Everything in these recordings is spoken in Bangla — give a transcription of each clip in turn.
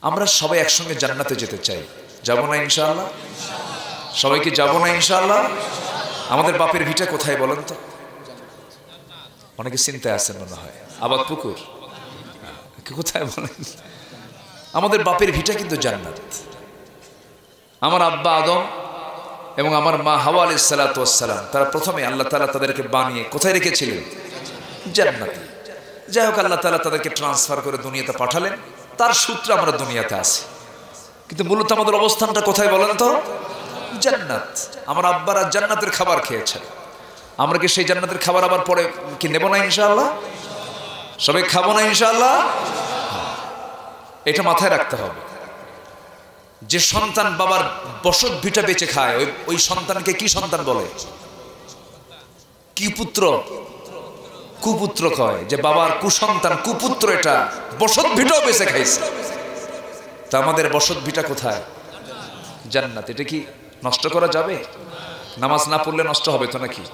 আমরা সবাই একসঙ্গে জান্নাতে যেতে চাই, যাব না ইনশাআল্লাহ? সবাই কি যাব না ইনশাআল্লাহ? আমাদের বাপের ভিটা কোথায় বলেন তো? অনেকে চিন্তায় আছেন মনে হয়, আবাদ পুকুর কোথায় বলেন? আমাদের বাপের ভিটা কিন্তু জান্নাত। আমার আব্বা আদম এবং আমার মা হাওয়া আলাইহিস সালাতু ওয়াস সালাম, তারা প্রথমে আল্লাহ তাআলা তাদেরকে বানিয়ে কোথায় রেখেছিলেন? জান্নাতে। যাই হোক, আল্লাহ তাআলা তাদেরকে ট্রান্সফার করে দুনিয়াতে পাঠালেন, তার সূত্রে আমরা দুনিয়াতে আসি। কিন্তু মূলত আমাদের অবস্থানটা কোথায় বলেন তো? জান্নাত। আমার আব্বারা জান্নাতের খাবার খেয়েছেন, আমরা কি সেই জান্নাতের খাবার আবার পরে কি নেব না ইনশাআল্লাহ? সবাই খাবো না ইনশাআল্লাহ? এটা মাথায় রাখতে হবে। যে সন্তান বাবার বসত ভিটা বেঁচে খায়, ওই সন্তানকে কি সন্তান বলে? কি পুত্র? কুপুত্র কয়। যে বাবার কুসন্তান, কুপুত্র, এটা বসত ভিটাও বেঁচে খাইছে। তা আমাদের বসত ভিটা কোথায়? জান্নাত। এটা কি নষ্ট করা যাবে? নামাজ না পড়লে নষ্ট হবে তো নাকি?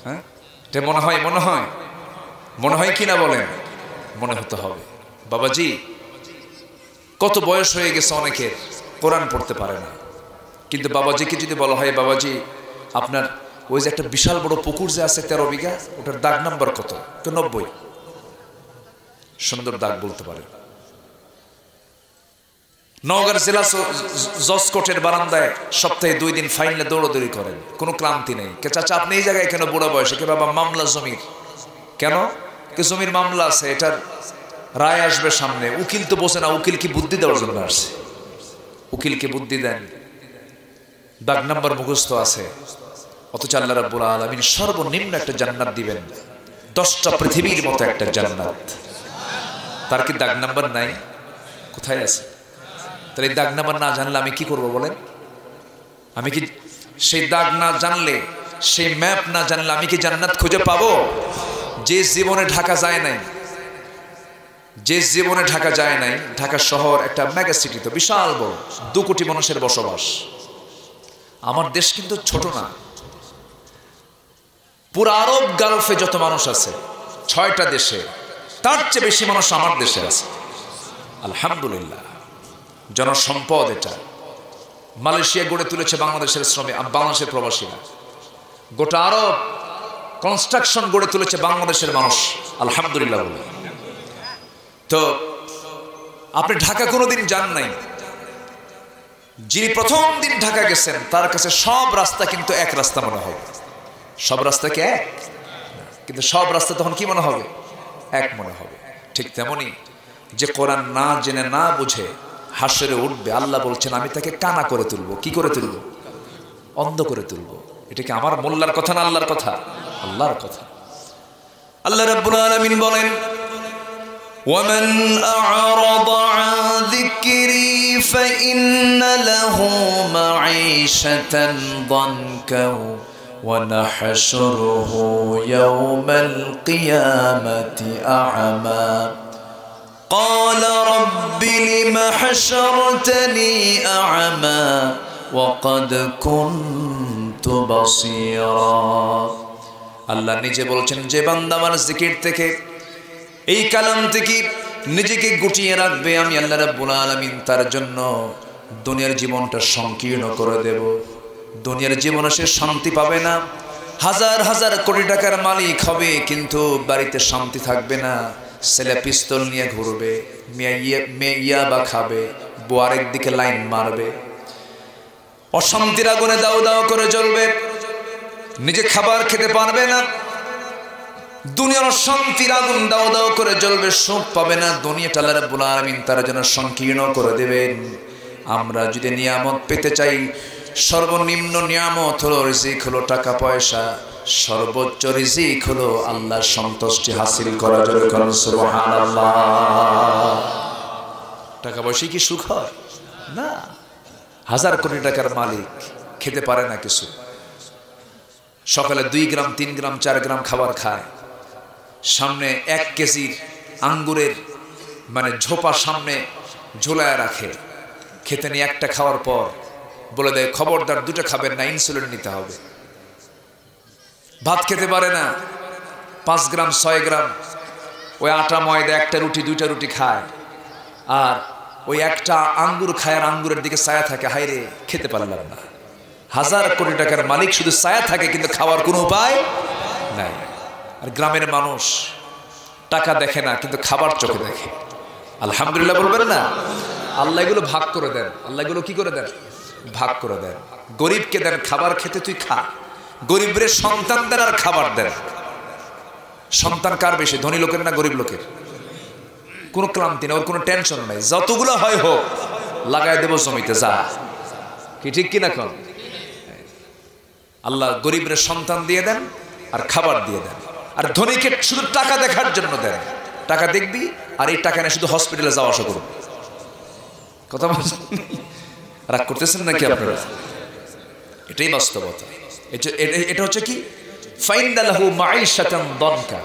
হ্যাঁ, এটা মনে হয় মনে হয় কি না বলেন? মনে হতে হবে। বাবাজি, কত বয়স হয়ে গেছে অনেকের, কোরআন পড়তে পারে না, কিন্তু বাবাজিকে যদি বলা হয়, বাবাজি আপনার ওই যে একটা বিশাল বড় পুকুর যে আছে 13 বিঘা, ওটার দাগ নাম্বার কত? তো 90। সুন্দর দাগ বলতে পারে। নওগাঁর জেলা জজ কোর্টের বারান্দায় সপ্তাহে 2 দিন ফাইনালে দৌড়াদৌড়ি করেন, কোনো ক্লান্তি নেই। কে চাচা আপনি এই জায়গায় কেন বুড়া বয়সে? কে বাবা মামলা জমির। কেন? কে জমির মামলা আছে, এটার রায় আসবে সামনে। উকিল তো বসে না, উকিল কি বুদ্ধি দেওয়ার জন্য আসছে? উকিলকে বুদ্ধি দেন, দাগ নাম্বার মুখস্থ আছে, অথচ আল্লাহ রাব্বুল আলামিন সর্বনিম্ন একটা জান্নাত দিবেন, 10টা পৃথিবীর মতো একটা জান্নাত। তার কি দাগ নাম্বার নাই? কোথায় আছে? তাহলে দাগ নাম্বার না জানলে আমি কি করব বলেন? আমি কি সেই দাগ না জানলে, সেই ম্যাপ না জানলে আমি কি জান্নাত খুঁজে পাবো? যে জীবনে ঢাকা যায় নাই, ঢাকা শহর একটা মেগা সিটি, তো বিশাল বড়, 2 কোটি মানুষের বসবাস। আমার দেশ কিন্তু ছোট না। পুরো আরব গালফে যত মানুষ আছে 6টা দেশে, তার চেয়ে বেশি মানুষ আমার দেশে আছে। আলহামদুলিল্লাহ, জনসম্পদ এটা। মালয়েশিয়া গড়ে তুলেছে বাংলাদেশের শ্রমিক, বাংলাদেশের প্রবাসীরা। গোটা আরব কনস্ট্রাকশন গড়ে তুলেছে বাংলাদেশের মানুষ, আলহামদুলিল্লাহ বলে। তো আপনি ঢাকা কোনোদিন যান নাই, যিনি প্রথম দিন ঢাকা গেছেন তার কাছে সব রাস্তা কিন্তু এক রাস্তা মনে হবে। সব রাস্তা কি এক? কিন্তু সব রাস্তা তখন কি মনে হবে? এক মনে হবে। ঠিক তেমনি যে কোরআন না জেনে না বুঝে হাসরে উঠবে, আল্লাহ বলছেন আমি তাকে কানা করে তুলবো। কি করে তুলবো? অন্ধ করে তুলবো। এটা কি আমার মোল্লার কথা না আল্লাহর কথা? আল্লাহর কথা। আল্লাহ রাব্বুল আলামিন বলেন, ومن أعرض عن ذكري فإن له معيشة ضنكا ونحشره يوم القيامة أعمى قال رب لم حشرتني أعمى وقد كنت بصيرا। আল্লাহ নিজে বলছেন, যে বান্দা আমার জিকির থেকে, এই কালাম থেকে নিজেকে গুটিয়ে রাখবে, আমি আল্লাহ রাব্বুল আলামিন তার জন্য দুনিয়ার জীবনটা সংকীর্ণ করে দেব। দুনিয়ার জীবনে সে শান্তি পাবে না। হাজার হাজার কোটি টাকার মালিক হবে, কিন্তু বাড়িতে শান্তি থাকবে না। ছেলে পিস্তল নিয়ে ঘুরবে, মেয়ে ইয়াবা খাবে, বউ আরেক দিকে লাইন মারবে, অশান্তির আগুনে দাও দাও করে জ্বলবে, নিজে খাবার খেতে পারবে না। দুনিয়ার শান্তির আগুন দাও দাও করে জ্বলবে, সুখ পাবে না। দুনিয়াটা আল্লাহ রাব্বুল আলামিন তার জন্য সংকীর্ণ করে দেবেন। আমরা যদি নিয়ামত পেতে চাই, সর্বনিম্ন নিয়ামত হলো রিজিক, হলো টাকা পয়সা। সর্বোচ্চ রিজিক হলো আল্লাহর সন্তুষ্টি হাসিল করার জন্য। সুবহানাল্লাহ। টাকা পয়সা কি সুখ হয়? না। হাজার কোটি টাকার মালিক খেতে পারে না কিছু। সকালে 2 গ্রাম 3 গ্রাম 4 গ্রাম খাবার খায়, সামনে 1 কেজি আঙ্গুরের ঝোপা সামনে ঝোলায় রাখে, খেতে নিয়ে একটা খাওয়ার পর বলে দেয় খবরদার 2টা খাবেন না, ইনসুলিন নিতে হবে। ভাত খেতে পারে না, 5 গ্রাম 6 গ্রাম ওই আটা ময়দা 1টা রুটি 2টা রুটি খায়, আর ওই একটা আঙ্গুর খায় আর আঙ্গুরের দিকে ছায়া থাকে, হায়রে খেতে পারলাম না। 1000 কোটি টাকার মালিক, শুধু ছায়া থাকে কিন্তু খাওয়ার কোনো উপায় নাই। আর গ্রামের মানুষ টাকা দেখে না কিন্তু খাবার চোখে দেখে। আলহামদুলিল্লাহ বলবেন না? আল্লাহ এগুলো ভাগ করে দেন। আল্লাহ এগুলো কি করে দেন? ভাগ করে দেন। গরিবকে দেন খাবার খেতে, তুই খা। গরিবের সন্তান দেন আর খাবার দেন। সন্তান কার বেশি, ধনী লোকের না গরিব লোকের? কোনো ক্লান্তি নেই, ওর কোনো টেনশন নাই, যতগুলো হয় হোক, লাগাই দেবো জমিতে, যা। কি ঠিক কিনা কোন? আল্লাহ গরিবের সন্তান দিয়ে দেন আর খাবার দিয়ে দেন। আর ধনীকে শুধু টাকা দেখার জন্য দেন। টাকা দেখবি আর এই টাকা নিয়ে শুধু হসপিটালে যাওয়া আসা করুন। কথা বলছেন? রাগ করতেছেন নাকি আপনারা? এটাই বাস্তবতা। এটা হচ্ছে কি, ফাইন্দালাহু মাঈশাতান দানকা,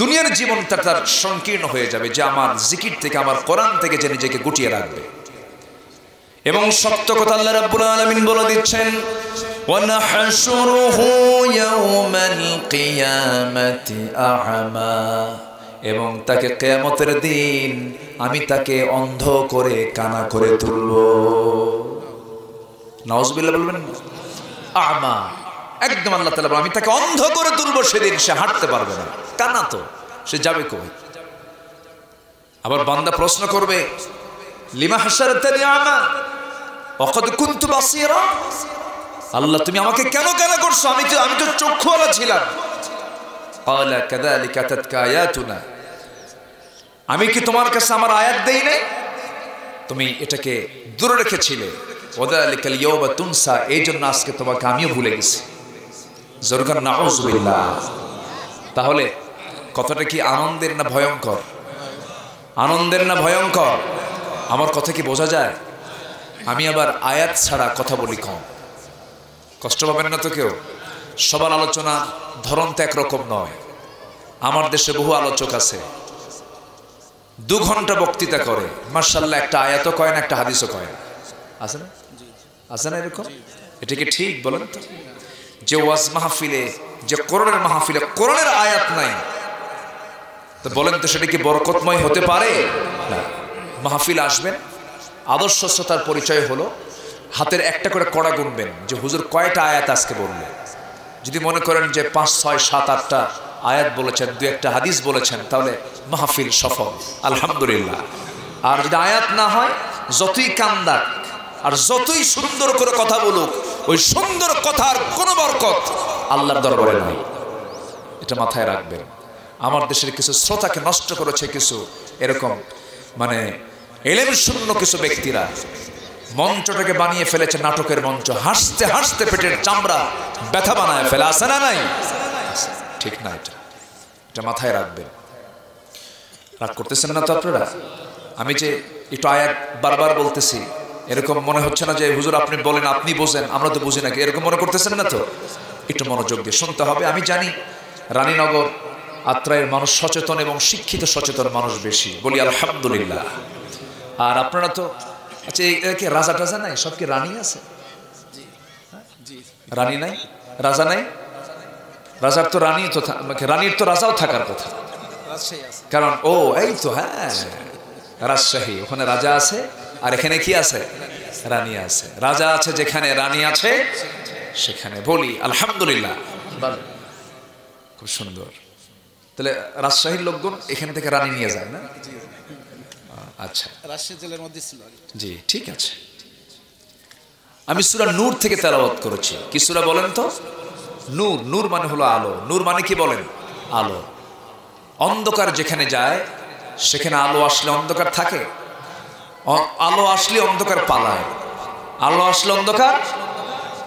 দুনিয়ার জীবনটা তার সংকীর্ণ হয়ে যাবে যে আমার জিকির থেকে, আমার কোরআন থেকে যে নিজেকে গুটিয়ে রাখবে। এবং সত্য কথা আল্লাহ রাব্বুল আলামিন বলে দিচ্ছেন, ওয়া নাহশুরুহু ইয়াওমাল কিয়ামাতি আ'মা, এবং তাকে কিয়ামতের দিন আমি তাকে অন্ধ করে কানা করে তুলব। নাউজুবিল্লাহ বলবেন না? আ'মা, একদম আল্লাহ তাআলা বলেন আমি তাকে অন্ধ করে তুলব, সেদিন সে হাঁটতে পারবে না। কানা তো সে যাবে কই? আবার বান্দা প্রশ্ন করবে, লিমা হাশারতানি আ'মা ওয়া ক্বাদ কুনতু বাসীরা, আল্লাহ তুমি আমাকে কেন কানা করছো? আমি তো চক্ষুওয়ালা ছিলাম। ক্বালা কাযালিকা আতাতকা আয়াতুনা, আমি কি তোমার কাছে আমার আয়াত দেই নাই? তুমি এটাকে দূরে রেখেছিলে। ওয়াযালিকাল ইয়াওমা তুনসা, এই জন্য আজকে তোমাকে আমিও ভুলে গেছি। জোরগান নাউযুবিল্লাহ। তাহলে কথাটা কি আনন্দের না ভয়ঙ্কর? আনন্দের না ভয়ঙ্কর? আমার কথা কি বোঝা যায়? আমি আবার আয়াত ছাড়া কথা বলি কম, কষ্ট পাবেন না তো কেউ? সবার আলোচনা ধরন তো একরকম নয়। আমার দেশে বহু আলোচক আছে, 2 ঘন্টা বক্তৃতা করে, মাশাআল্লাহ একটা আয়াতও কয় না, একটা হাদিসও কয় না। আছে না? আছে না এরকম? এটা কি ঠিক বলেন তো? যে ওয়াজ মাহফিলে, যে কোরআনের মাহফিলে কোরআনের আয়াত নাই, তো বলেন তো সেটা কি বরকতময় হতে পারে? না। মাহফিল আসবেন, আদর্শ শ্রোতার পরিচয় হলো হাতের একটা করে কড়া গুনবেন যে হুজুর কয়টা আয়াত আজকে বললেন। যদি মনে করেন যে 5, 6, 7, 8টা আয়াত বলেছেন, 2-1টা হাদিস বলেছেন, তাহলে মাহফিল সফল, আলহামদুলিল্লাহ। আর যদি আয়াত না হয়, যতই কান্দাক আর যতই সুন্দর করে কথা বলুক, ওই সুন্দর কথার কোনো বরকত আল্লাহর দরবারে নাই। এটা মাথায় রাখবেন। আমার দেশের কিছু শ্রোতাকে নষ্ট করেছে কিছু এরকম মানে এলেম শূন্য কিছু ব্যক্তিরা, মঞ্চটাকে বানিয়ে ফেলেছে নাটকের মঞ্চ। হাসতে হাসতে পেটের চামড়া ব্যথা বানায় ফেলে। আছে না নাই? ঠিক না? এটা মাথায় রাখবেন। রাগ করতেছেন না তো আপনারা? আমি যে একটু আয়াত বারবার বলতেছি, এরকম মনে হচ্ছে না যে হুজুর আপনি বলেন, আপনি বোঝেন, আমরা তো বুঝি নাকি, এরকম মনে করতেছেন না তো? একটু মনোযোগ দিয়ে শুনতে হবে। আমি জানি রানীনগর আত্রাইয়ের মানুষ সচেতন এবং শিক্ষিত সচেতন মানুষ বেশি, বলি আলহামদুলিল্লাহ। আর আপনারা তো আচ্ছা, একে রাজা টাজা নাই, সব কি রানী আছে? রানী নাই, রাজা নাই? রাজার তো রানী তো, রানীর তো রাজাও থাকার কথা, কারণ ও এই তো হ্যাঁ রাজশাহী, ওখানে রাজা আছে আর এখানে কি আছে? রানী আছে। রাজা আছে যেখানে, রানী আছে সেখানে, বলি আলহামদুলিল্লাহ। খুব সুন্দর। তাহলে রাজশাহীর লোকজন এখান থেকে রানী নিয়ে যায় না? আচ্ছা, রাজশাহী জেলার মধ্যে ছিল। জি, ঠিক আছে। আমি সূরা নূর থেকে তেলাওয়াত করেছি। কি সূরা বলেন তো? নূর। নূর মানে হলো আলো। নূর মানে কি বলেন? আলো। অন্ধকার যেখানে যায় সেখানে আলো আসলে অন্ধকার থাকে? আলো আসলে অন্ধকার পালায়। আলো আসলে অন্ধকার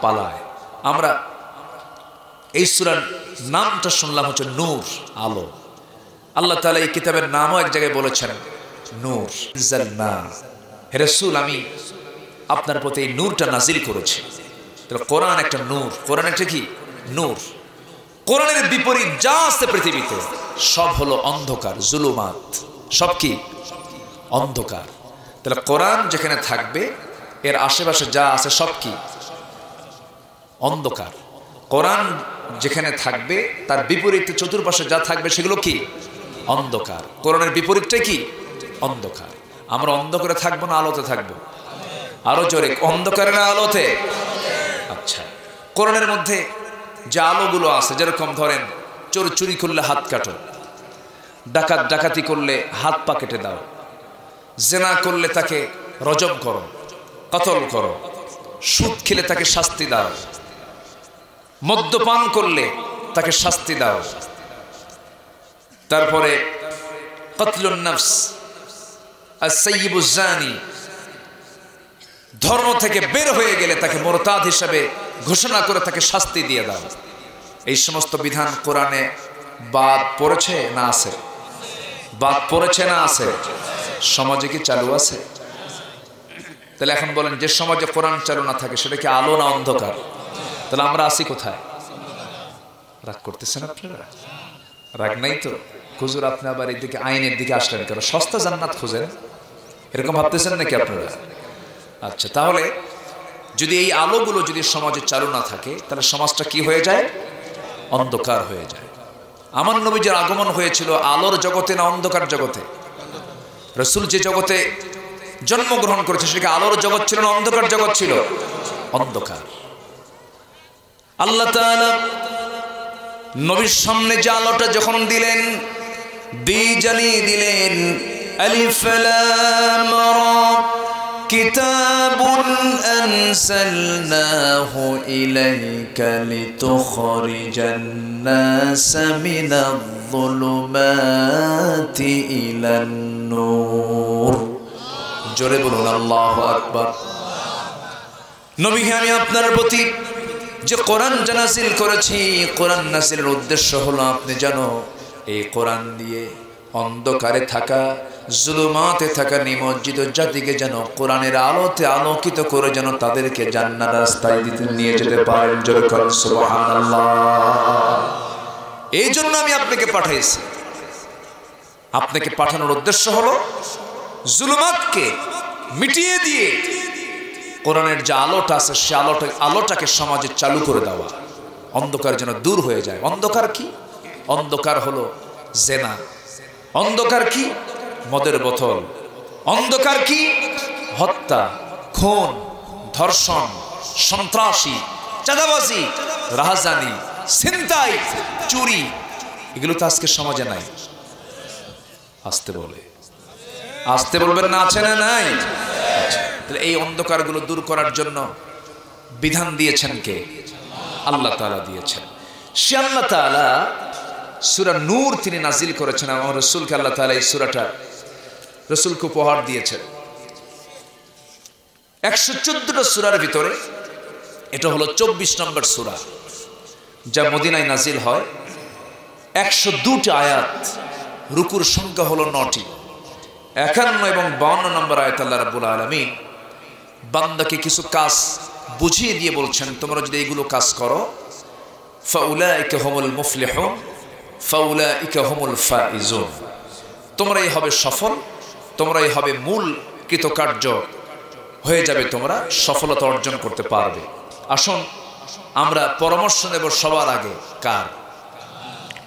পালায়। আমরা এই সূরার নামটা শুনলাম হচ্ছে নূর, আলো। আল্লাহ তাআলা এই কিতাবের নামও এক জায়গায় বলেছেন নূর। হে রাসূল, আমি আপনার প্রতি এই নূরটা নাজিল করেছি। তাহলে কোরআন একটা নূর। কোরআন একটা কি? নূর। কোরআনের বিপরীত যা আছে পৃথিবীতে সব হলো অন্ধকার, জুলুমাত, সব কি? অন্ধকার। তাহলে কোরআন যেখানে থাকবে এর আশেপাশে যা আছে সব কি? অন্ধকার। কোরআন যেখানে থাকবে তার বিপরীতে চতুর্পাশে যা থাকবে সেগুলো কি? অন্ধকার। কোরআনের বিপরীতটা কি? অন্ধকার। আমরা অন্ধকারে থাকবো না আলোতে থাকবো? আরো জোরে, অন্ধকারে না আলোতে? আচ্ছা, কোরআনের মধ্যে যে আলোগুলো আছে, যেরকম ধরেন চোর চুরি করলে হাত কাটো, ডাকাত ডাকাতি করলে হাত পা কেটে দাও, জেনা করলে তাকে রজম করো, কতল করো, সুদ খেলে তাকে শাস্তি দাও, মদ্যপান করলে তাকে শাস্তি দাও, তারপরে কতলুন নফস, আস-সাইয়্যিবুজ জানি, ধর্ম থেকে বের হয়ে গেলে তাকে মুরতাদ হিসেবে ঘোষণা করে তাকে শাস্তি দিয়ে দাও। এই সমস্ত বিধান কোরআনে বাদ পড়েছে না আছে? বাদ পড়েছে না আছে? সমাজে কি চালু আছে? তাহলে এখন বলেন, যে সমাজে কোরআন চালু না থাকে সেটা কি আলো না অন্ধকার? তাহলে আমরা আসি কোথায়? রাগ করতেছেন আপনারা? রাগ নাই তো? হুজুর আপনি আবার এদিকে আইনের দিকে আসলেন কেন? সস্তা জান্নাত খুঁজেন এরকম ভাবতেছেন নাকি আপনারা? আচ্ছা, তাহলে যদি এই আলোগুলো যদি সমাজে চালু না থাকে তাহলে সমাজটা কি হয়ে যায়? অন্ধকার হয়ে যায়। আমার নবীর আগমন হয়েছিল আলোর জগতে না অন্ধকার জগতে? রাসূল যে জগতে জন্মগ্রহণ করেছে সেটা আলোর জগৎ ছিল না অন্ধকার জগৎ ছিল? অন্ধকার। আল্লাহ তাআলা নবীর সামনে যে আলোটা যখন দিলেন, জ্বালিয়ে দিলেন, আলিফ লাম রা কিতাবুন আনসালনাহু ইলাইকা লিতুখরিজান নাস মিনায-যুলুমাতি ইলান-নূর। জোরে বলুন আল্লাহু আকবার। নবী, আমি আপনার প্রতি যে কোরআন নাযিল করেছি, কোরআন নাযিলের উদ্দেশ্য হলো আপনি যেন এই কোরআন দিয়ে অন্ধকারে থাকা, জুলুমাতে থাকা নিমজ্জিত জাতিকে যেন কোরআনের আলোতে আলোকিত করে যেন তাদেরকে জান্নাত রাস্তায় দিতে নিয়ে যেতে পারেন। জোরে বলুন সুবহানাল্লাহ। এই জন্য আমি আপনাকে পাঠাইছি। আপনাকে পাঠানোর উদ্দেশ্য হলো জুলুমাতকে মিটিয়ে দিয়ে কোরআনের যে আলোটা আছে সে আলোটাকে সমাজে চালু করে দেওয়া, অন্ধকার যেন দূর হয়ে যায়। অন্ধকার কি? অন্ধকার হলো জেনা। অন্ধকার কি? মদের বোতল। অন্ধকার কি? হত্যা, খুন, ধর্ষণ, সন্ত্রাসী, চাঁদাবাজি, রাহাজানি, ছিনতাই, চুরি, এগুলো তো আজকে সমাজে নাই। আসতে বলে, আসতে বলবেন না, আছে না নাই? এই অন্ধকারগুলো দূর করার জন্য বিধান দিয়েছেন কে? আল্লাহ তাআলা দিয়েছেন। সে আল্লাহ তাআলা সূরা নূর তিনি নাজিল করেছেন। আমার রাসূলকে আল্লাহ তাআলা এই সূরাটা রাসূলকে উপহার দিয়েছেন। 114টা সূরার ভিতরে এটা হলো 24 নম্বর সূরা, যা মদিনায় নাজিল হয়। 102টি আয়াত, রুকুর সংখ্যা হলো 9টি। 51 এবং 52 নম্বর আয়াত আল্লাহ রাব্বুল আলামিন বান্দাকে কিছু কাজ বুঝিয়ে দিয়ে বলছেন, তোমরা যদি এইগুলো কাজ করো, ফাউলাইকা হুমুল মুফলিহুন ফাউলাইকা হুমুল ফাইজুন, তোমরাই হবে সফল, তোমরাই হবে মূল কৃতকার্য হয়ে যাবে, তোমরা সফলতা অর্জন করতে পারবে। আসুন আমরা পরামর্শ নেব সবার আগে কার?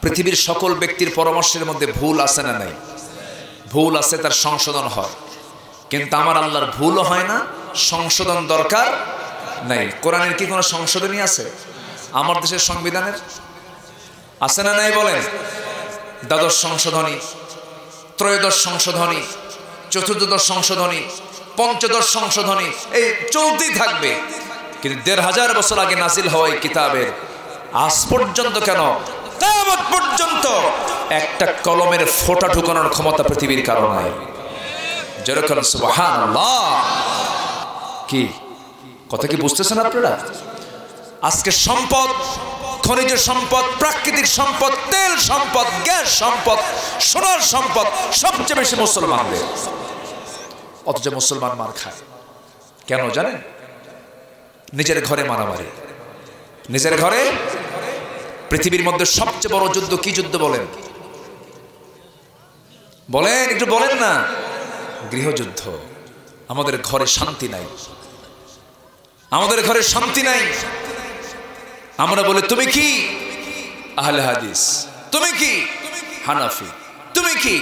পৃথিবীর সকল ব্যক্তির পরামর্শের মধ্যে ভুল আছে না নাই? ভুল আছে, তার সংশোধন হয়। কিন্তু আমার আল্লাহর ভুলও হয় না, সংশোধন দরকার নাই। কোরআনের কি কোনো সংশোধনী আছে? আমার দেশের সংবিধানের আছে না নাই বলেন? দ্বাদশ সংশোধনী, ত্রয়োদশ সংশোধনী, চতুর্দশ সংশোধনী, পঞ্চদশ সংশোধনী, এই চলতেই থাকবে। কিন্তু 1500 বছর আগে নাজিল হওয়া এই কিতাবের আজ পর্যন্ত, কেন কিয়ামত পর্যন্ত একটা কলমের ফোঁটা ঢুকানোর ক্ষমতা পৃথিবীর কারো নাই। যেরকম সুবহানাল্লাহ। কি কথা কি বুঝতেছেন আপনারা? আজকে সম্পদ, খনিজ সম্পদ, প্রাকৃতিক সম্পদ, তেল সম্পদ, গ্যাস সম্পদ, সোনার সম্পদ সবচেয়ে বেশি মুসলমানদের। অথচ মুসলমান মার খায় কেন জানেন? নিজের ঘরে মারামারি, নিজের ঘরে। পৃথিবীর মধ্যে সবচেয়ে বড় যুদ্ধ কি যুদ্ধ বলেন? বলেন, একটু বলেন না। গৃহযুদ্ধ। আমাদের ঘরে শান্তি নাই, আমাদের ঘরে শান্তি নাই। আমরা বলি তুমি কি আহলে হাদিস, তুমি কি হানাফি, তুমি কি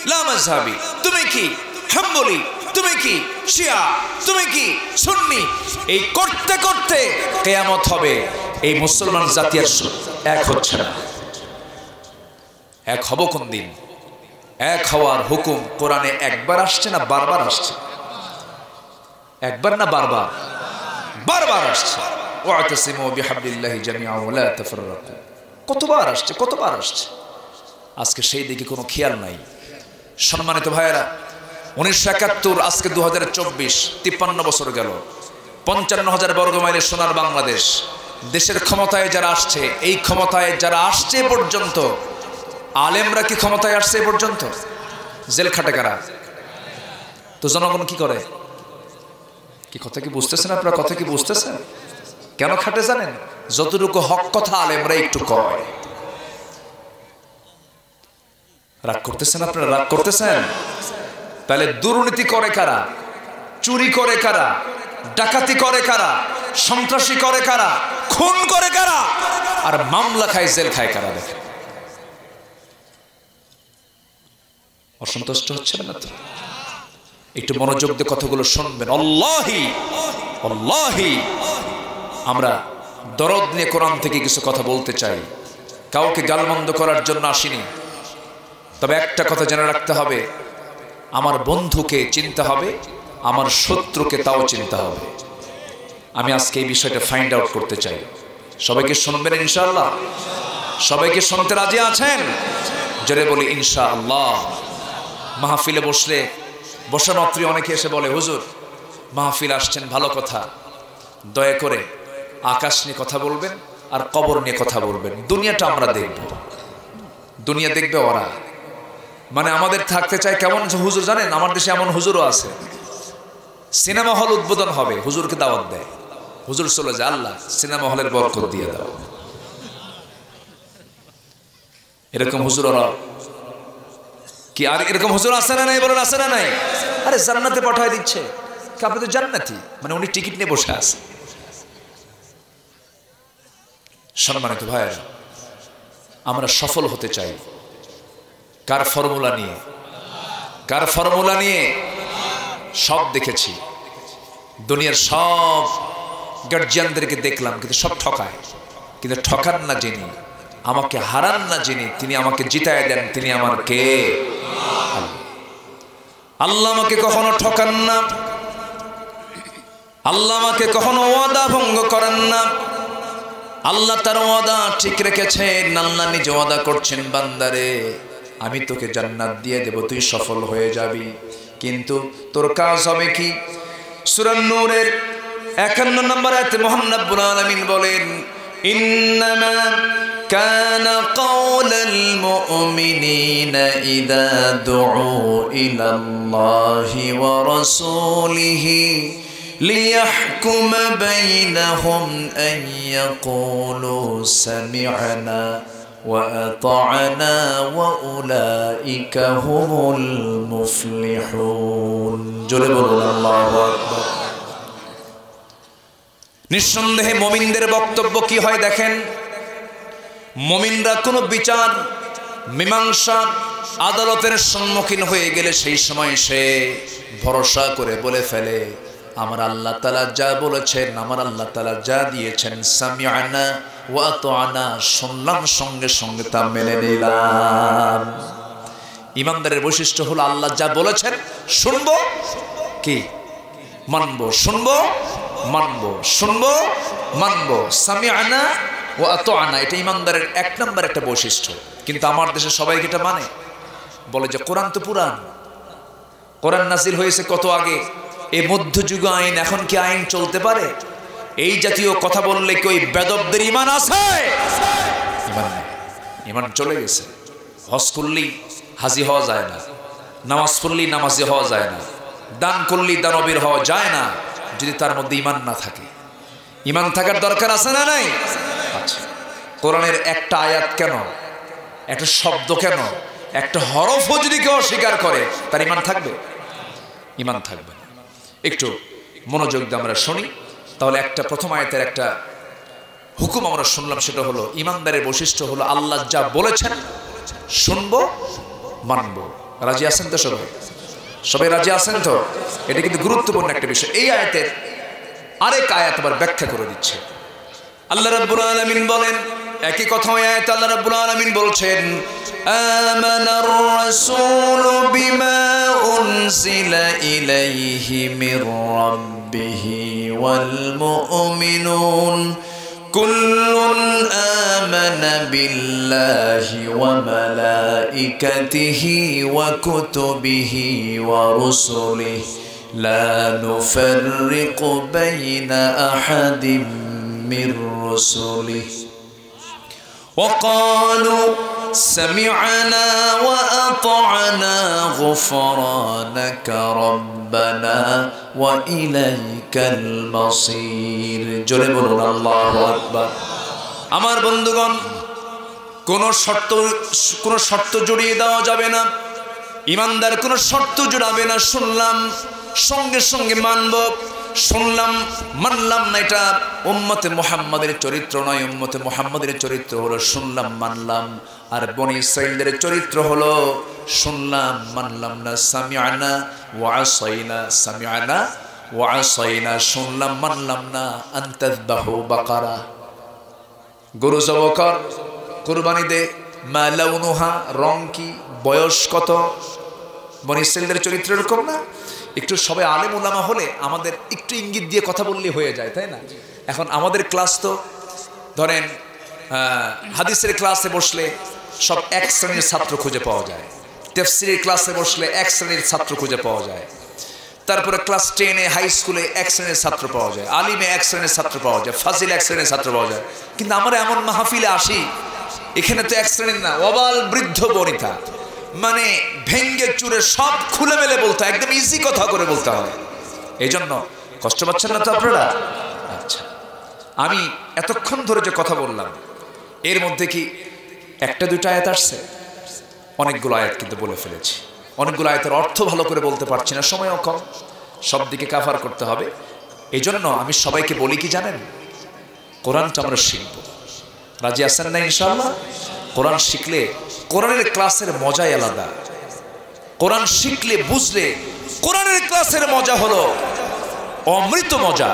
লা মাযহাবি, তুমি কি হাম্বলি, তুমি কি শিয়া, তুমি কি সুন্নি, এই করতে করতে কিয়ামত হবে। এই মুসলমান জাতি আর এক হচ্ছে না। এক হব কোন দিন? এক হওয়ার হুকুম কোরআনে একবার আসছে না বারবার আসছে? একবার না বারবার? বারবার আসছে। ওয়াতাসিমু বিহাবলিল্লাহি জামিআ ওয়া লা তাফাররাকু। কতবার আসছে, কতবার আসছে। আজকে সেই দিকে কোনো খেয়াল নাই। সম্মানিত ভাইয়েরা, 1971 আজকে 2024, 53 বছর গেল। 55,000 বর্গ মাইলের সোনার বাংলাদেশ। দেশের ক্ষমতায় যারা আসছে, এই ক্ষমতায় যারা আসছে পর্যন্ত, আলেমরা কি ক্ষমতায় আসছে এ পর্যন্ত? জেল খাটে কারা? তো জনগণ কি করে? কি কথা কি বুঝতেছেন আপনারা? কথা কি বুঝতেছেন? কেন খাটে জানেন? যতটুকু হক কথা আলেমরা একটু কয়। রাগ করতেছেন আপনারা? রাগ করতেছেন? তাহলে দুর্নীতি করে কারা? চুরি করে কারা? ডাকাতি করে কারা? সন্ত্রাসী করে কারা? খুন করে কারা? আর মামলা খায়, জেল খায় কারা? দেখেন, অসন্তুষ্ট হচ্ছেন না তো? একটু মনোযোগ দিয়ে কথাগুলো শুনবেন। আল্লাহি আল্লাহি, আমরা দরদ নিয়ে কোরআন থেকে কিছু কথা বলতে চাই। কাউকে গালমন্দ করার জন্য আসিনি। তবে একটা কথা জেনে রাখতে হবে, আমার বন্ধুকে চিনতে হবে, আমার শত্রুকে তাও চিনতে হবে। আমি আজকে এই বিষয়টা ফাইন্ড আউট করতে চাই। সবাইকে শুনবেন ইনশাআল্লাহ? সবাইকে শুনতে রাজি আছেন? জোরে বলি ইনশাআল্লাহ। মাহফিলে বসা মাত্রই অনেকে এসে বলে, হুজুর মাহফিল আসছেন ভালো কথা, দয়া করে আকাশ নিয়ে কথা বলবেন আর কবর নিয়ে কথা বলবেন। দুনিয়াটা আমরা দেখব, দুনিয়া দেখবে ওরা। মানে আমাদের থাকতে চায় কেমন হুজুর জানেন? আমার দেশে এমন হুজুরও আছে, সিনেমা হল উদ্বোধন হবে, হুজুরকে দাওয়াত দেয়, হুজুর চলে যায়, আল্লাহ সিনেমা হলের বরকত দিয়ে দাও। এরকম হুজুর ওরা কি? আর এরকম হুজুর আছে না নাই? বলেন আছে না নাই? আরে জান্নাতে পাঠায় দিচ্ছে। আপনি তো জান্নাতি, মানে উনি টিকিট নিয়ে বসে আছে। সম্মানিত ভাইয়েরা, আমরা সফল হতে চাই কার ফর্মুলা নিয়ে? কার ফর্মুলা নিয়ে? সব দেখেছি, দুনিয়ার সব গার্জিয়ানদেরকে দেখলাম, কিন্তু সব ঠকায়। কিন্তু ঠকান না যিনি, আমাকে হারান না যিনি, তিনি আমাকে জিতায় দেন। তিনি আমার কে? আল্লাহ আমাকে কখনো ঠকান না, আল্লাহ আমাকে কখনো ওয়াদা ভঙ্গ করেন না। আল্লাহ তার ওয়াদা ঠিক রেখেছেন। আল্লাহ নিজে ওয়াদা করছেন, বান্দারে আমি তোকে জান্নাত দিয়ে দেব, তুই সফল হয়ে যাবি। কিন্তু তোর কাজ হবে কি? সূরা নূরের 51 নম্বর আয়াতে মহান রব্বুল আলামিন বলেন, ইন্নামা কানা কাওলাল মুমিনিনা ইযা দুউ ইলাল্লাহি ওয়া রাসূলিহি লিয়াহকুমা বাইনাহুম আন ইয়াকুলু সামি'না ওয়া আতা'না ওয়া উলাইকা হুমুল মুফলিহুন। জোরে বলুন আল্লাহু আকবার। নিঃসন্দেহে মুমিনদের বক্তব্য কি হয় দেখেন। মুমিনরা কোনো বিচার মীমাংসা আদালতের সম্মুখীন হয়ে গেলে সেই সময় সে ভরসা করে বলে ফেলে, আমার আল্লাহ তাআলা যা বলেছেন, আমার আল্লাহ তাআলা যা দিয়েছেন, সামি'না ওয়া আতা'না, শুনলাম সঙ্গে সঙ্গে তা মেনে নিলাম। ইমানদারের বৈশিষ্ট্য হলো আল্লাহ যা বলেছেন শুনবো, কি মানবো, শুনবো মানবো, শুনবো মানবো। সামি'না ওয়া আতা'না, এটা ইমানদারের এক নম্বর একটা বৈশিষ্ট্য। কিন্তু আমার দেশে সবাই এটা মানে, বলে যে কোরআন তো পুরান, কোরআন নাজিল হয়েছে কত আগে, এই মধ্যযুগ আইন, এখন কি আইন চলতে পারে? এই জাতীয় কথা বললে কি ওই বেদবদের ইমান আছে? ইমান নেই, ইমান চলে গেছে। হজ করলেই হাজি হওয়া যায় না, নামাজ পড়লেই নামাজি হওয়া যায় না, দান করলেই দানবীর হওয়া যায় না যদি তার মধ্যে ইমান না থাকে। ইমান থাকার দরকার আছে না নাই? আচ্ছা, কোরআনের একটা আয়াত কেন, একটা শব্দ কেন, একটা হরফও যদি কেউ অস্বীকার করে, তার ইমান থাকবে? ইমান থাকবে না। একটু মনোযোগ দিয়ে আমরা শুনি, তাহলে একটা প্রথম আয়াতের একটা হুকুম আমরা শুনলাম, সেটা হলো ইমানদারের বৈশিষ্ট্য হলো আল্লাহ যা বলেছেন শুনবো মানবো। রাজি আছেন তো সবাই? সবাই রাজি আছেন তো? এটা কিন্তু গুরুত্বপূর্ণ একটা বিষয়। এই আয়াতের আরেক আয়াত আবার ব্যাখ্যা করে দিচ্ছে। আল্লাহ রাব্বুল আলামিন বলেন, একই কথা ওই আয়াতে আল্লাহ রাব্বুল আলামিন বলছেন, আমানার রাসূলু বিমা উনজিলা ইলাইহি মির রাব্বিহি ওয়াল মুমিনুন কুল্লুন আমানা বিল্লাহি ওয়া মালাইকাতিহি ওয়া কুতুবিহি ওয়া রুসুলিহি লা নুফাররিকু বাইনা আহাদিম মির রুসুলিহি وقالوا سمعنا وأطعنا غفرانك ربنا وإليك المصير জোরে বলুন আল্লাহু আকবার। আমার বন্ধুগণ, কোন শর্ত জড়িয়ে দেওয়া যাবে না। ইমানদার কোন শর্ত জড়াবে না। শুনলাম সঙ্গে সঙ্গে মানব, শুনলাম মানলাম না, এটা উম্মতে মুহাম্মাদের চরিত্র নয়। উম্মতে মুহাম্মাদের চরিত্র হলো শুনলাম মানলাম, আর বনি ইসরাঈলের চরিত্র হলো শুনলাম মানলাম না। সামিআনা ওয়া আসাইনা, সামিআনা ওয়া আসাইনা, শুনলাম মানলাম না। আনতাযবাহু বাকারা, গরু জবাই কর, কুরবানি দে। মা লাউনুহা, রং কি, বয়স কত। বনি ইসরাঈলের চরিত্র এরকম না? একটু সবাই আলেম উলামা হলে আমাদের একটু ইঙ্গিত দিয়ে কথা বললে হয়ে যায়, তাই না? এখন আমাদের ক্লাস তো ধরেন হাদিসের ক্লাসে বসলে সব এক শ্রেণীর ছাত্র খুঁজে পাওয়া যায়, তাফসীরের ক্লাসে বসলে এক শ্রেণীর ছাত্র খুঁজে পাওয়া যায়, তারপরে ক্লাস 10-এ হাই স্কুলে এক শ্রেণীর ছাত্র পাওয়া যায়, আলিমে এক শ্রেণীর ছাত্র পাওয়া যায়, ফাজিল এক শ্রেণীর ছাত্র পাওয়া যায়। কিন্তু আমরা এমন মাহফিলে আসি, এখানে তো এক শ্রেণীর না, অবাল বৃদ্ধ বনিতা, মানে ভেঙ্গে চুরে সব খুলে মেলে বলতে হয়, একদম ইজি কথা করে বলতে হয়। এই জন্য কষ্ট পাচ্ছেন না তো আপনারা? আচ্ছা, আমি এতক্ষণ ধরে যে কথা বললাম এর মধ্যে কি একটা দুইটা আয়াত আসছে? অনেকগুলো আয়াত কিন্তু বলে ফেলেছি। অনেকগুলো আয়াতের অর্থ ভালো করে বলতে পারছি না, সময়ও কম, সব দিকে কাভার করতে হবে। এই জন্য আমি সবাইকে বলি কি জানেন, কোরআনটা আমরা শিখব। রাজি আছেন না ইনশাআল্লাহ? কোরআন শিখলে কোরআনের ক্লাসের মজাই আলাদা। কোরআন শিখলে বুঝলে কোরআনের ক্লাসের মজা হলো অমৃত মজা,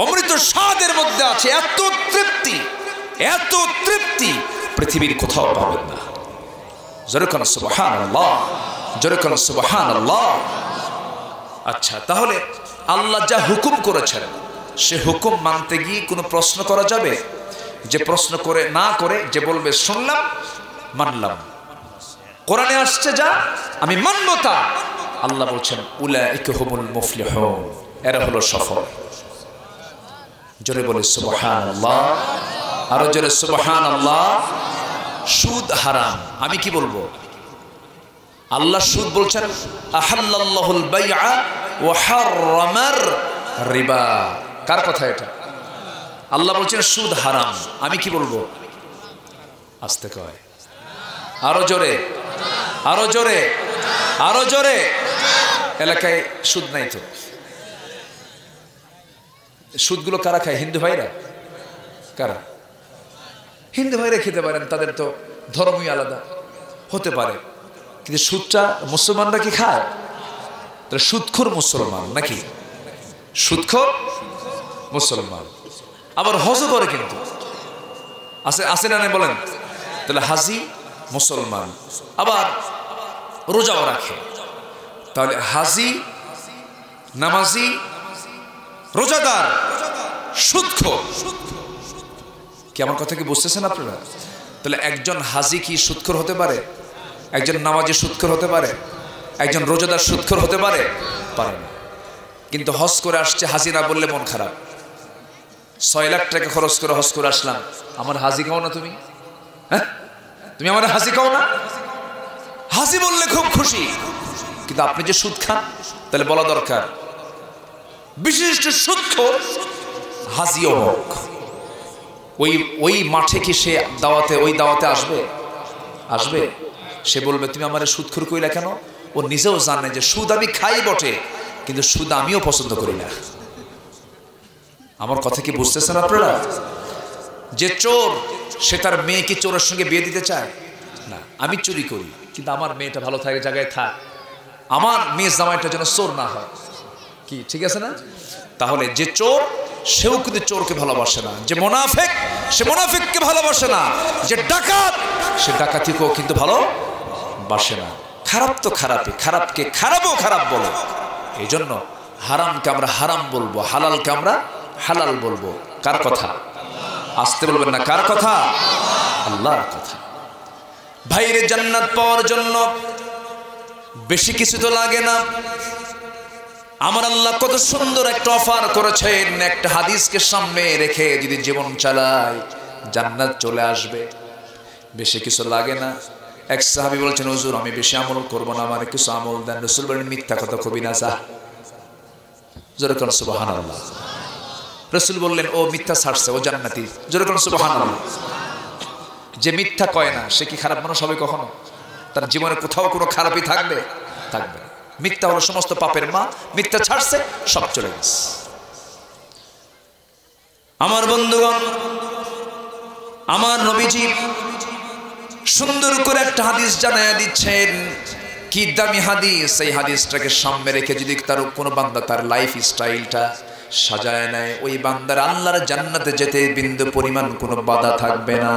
অমৃত স্বাদের মধ্যে আছে। এত তৃপ্তি, এত তৃপ্তি পৃথিবীর কোথাও পাবেন না। জোরে কোন সুবহানাল্লাহ, জোরে কোন সুবহানাল্লাহ। আচ্ছা, তাহলে আল্লাহ যা হুকুম করেছেন সে হুকুম মানতে গিয়ে কোনো প্রশ্ন করা যাবে? যে প্রশ্ন করে না করে যে বলবে শুনলাম মানলাম, কোরআনে আসছে যা আমি মানব তা, আল্লাহ বলছেন উলাইকা হুমুল মুফলিহুন, এরা হলো সফল। জোরে বলে সুবহানাল্লাহ, আরো জোরে সুবহানাল্লাহ। সুদ হারাম, আমি কি বলবো? আল্লাহ সুদ বলছেন আহাল্লাল্লাহুল বাইআ ওয়া হাররামার রিবা। কার কথা এটা? আল্লাহ বলছেন সুদ হারাম, আমি কি বলবো? আস্তে কয়, আরো জোরে, আরো জোরে, আরো জোরে। এলাকায় সুদ নাই তো? সুদগুলো কারা খায়? হিন্দু ভাইরা। কারা? হিন্দু ভাইরা খেতে পারেন, তাদের তো ধর্মই আলাদা হতে পারে, কিন্তু সুদটা মুসলমানরা কি খায়? তাহলে সুদখোর মুসলমান নাকি? সুদখোর মুসলমান। আবার হজও করে কিন্তু, আছে আছে না বলেন? তাহলে হাজি মুসলমান, আবার রোজাও রাখে। তাহলে হাজি, নামাজি, রোজাদার, সুদখোর। কি আমার কথা কি বুঝতেছেন আপনারা? তাহলে একজন হাজি কি সুদখোর হতে পারে? একজন নামাজি সুদখোর হতে পারে? একজন রোজাদার সুদখোর হতে পারে? পারে না। কিন্তু হজ করে আসছে, হাজি না বললে মন খারাপ। 6 লাখ টাকা খরচ করে হজ করে আসলাম, আমার হাজি খাও না তুমি? হ্যাঁ, তুমি আমার হাজি খাও না? হাজি বললে খুব খুশি, কিন্তু আপনি যে সুদ খান, তাহলে বলা দরকার বিশিষ্ট সুদখোর হাজিও হোক। ওই মাঠে কি সে দাওয়াতে, ওই দাওয়াতে আসবে? আসবে? সে বলবে তুমি আমার সুদখোর কইলা কেন? ও নিজেও জানে যে সুদ আমি খাই বটে, কিন্তু সুদ আমিও পছন্দ করি না। আমার কথা কি বুঝতেছেন আপনারা? যে চোর, সে তার মেয়েকে চোরের সঙ্গে বিয়ে দিতে চায় না। আমি চুরি করি, কিন্তু আমার মেয়েটা ভালো থাকে, জায়গায় থাক, আমার মেয়ে জামাইটা যেন চোর না হয়। কি ঠিক আছে না? তাহলে যে চোর সেও কিন্তু চোরকে ভালোবাসে না, যে মুনাফিক সে মুনাফিককে ভালোবাসে না, যে ডাকাত সে ডাকাতিকেও কিন্তু ভালোবাসে না। খারাপ তো খারাপই, খারাপকে খারাপও খারাপ বলে। এই জন্য হারামকে আমরা হারাম বলবো, হালালকে আমরা হালাল বলবো। কার কথা? আসতে বলবেন না, কার কথা? আল্লাহর কথা। ভাইরে জান্নাত পাওয়ার জন্য বেশি কিছু তো লাগে না। আমার আল্লাহ কত সুন্দর একটা অফার করেছেন। একটা হাদিসকে সামনে রেখে যদি জীবন চালায় জান্নাত চলে আসবে, বেশি কিছু লাগে না। এক সাহাবী বলছেন, হুজুর আমি বেশি আমল করব না, আমার কিছু আমল দেন। রাসূল বলেন, মিথ্যা কথা কবি না, যা। জোরে কোন সুবহানাল্লাহ। রাসূল বললেন, ও মিথ্যা ছাড়ছে, ও জান্নাতি। জোরে কোন সুবহানাল্লাহ। যে মিথ্যা কয় না সে কি খারাপ মানুষ হবে কখনো? তার জীবনে কোথাও কোনো খারাপই থাকবে? থাকবে না। মিথ্যা হলো সমস্ত পাপের মা। মিথ্যা ছাড়ছে, সব চলে গেছে। আমার বন্ধুগণ, আমার নবীজি সুন্দর করে একটা হাদিস জানায়া দিচ্ছেন। কি দামি হাদিস! এই হাদিসটাকে সামনে রেখে যদি তার কোনো বান্দা তার লাইফ স্টাইলটা সাজায় নেয়, ওই বান্দার আল্লাহর জান্নাতে যেতে বিন্দু পরিমাণ কোনো বাধা থাকবে না।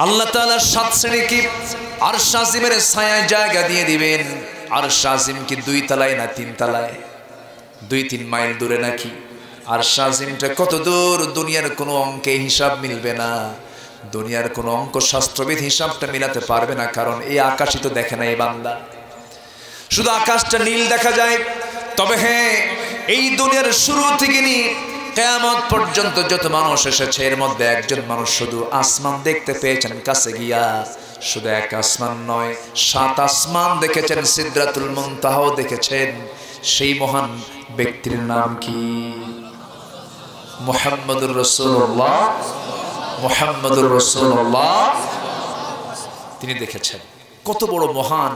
আল্লাহ তাআলা 7 শ্রেণী কি আরশ আজিমের ছায়ায় জায়গা দিয়ে দিবেন। আরশ আজিম কি 2 তলায় না 3 তলায়? 2-3 মাইল দূরে নাকি? আরশ আজিমটা কত দূর? দুনিয়ার কোনো অঙ্কে হিসাব মিলবে না। দুনিয়ার কোনো অঙ্ক শাস্ত্রবিদ হিসাবটা মিলাতে পারবে না, কারণ এই আকাশই তো দেখে না এই বান্দা। শুধু আকাশটা নীল দেখা যায়। তবে হ্যাঁ, এই দুনিয়ার শুরু থেকে নিয়ে কিয়ামত পর্যন্ত যত মানুষ এসেছে, এর মধ্যে একজন মানুষ শুধু আসমান দেখতে পেয়েছেন কাছে গিয়া। শুধু এক আসমান নয়, 7 আসমান দেখেছেন, সিদরাতুল মুনতাহাও দেখেছেন। সেই মহান ব্যক্তির নাম কি? মুহাম্মদুর রাসূলুল্লাহ। মুহাম্মদুর রাসূলুল্লাহ তিনি দেখেছেন। কত বড় মহান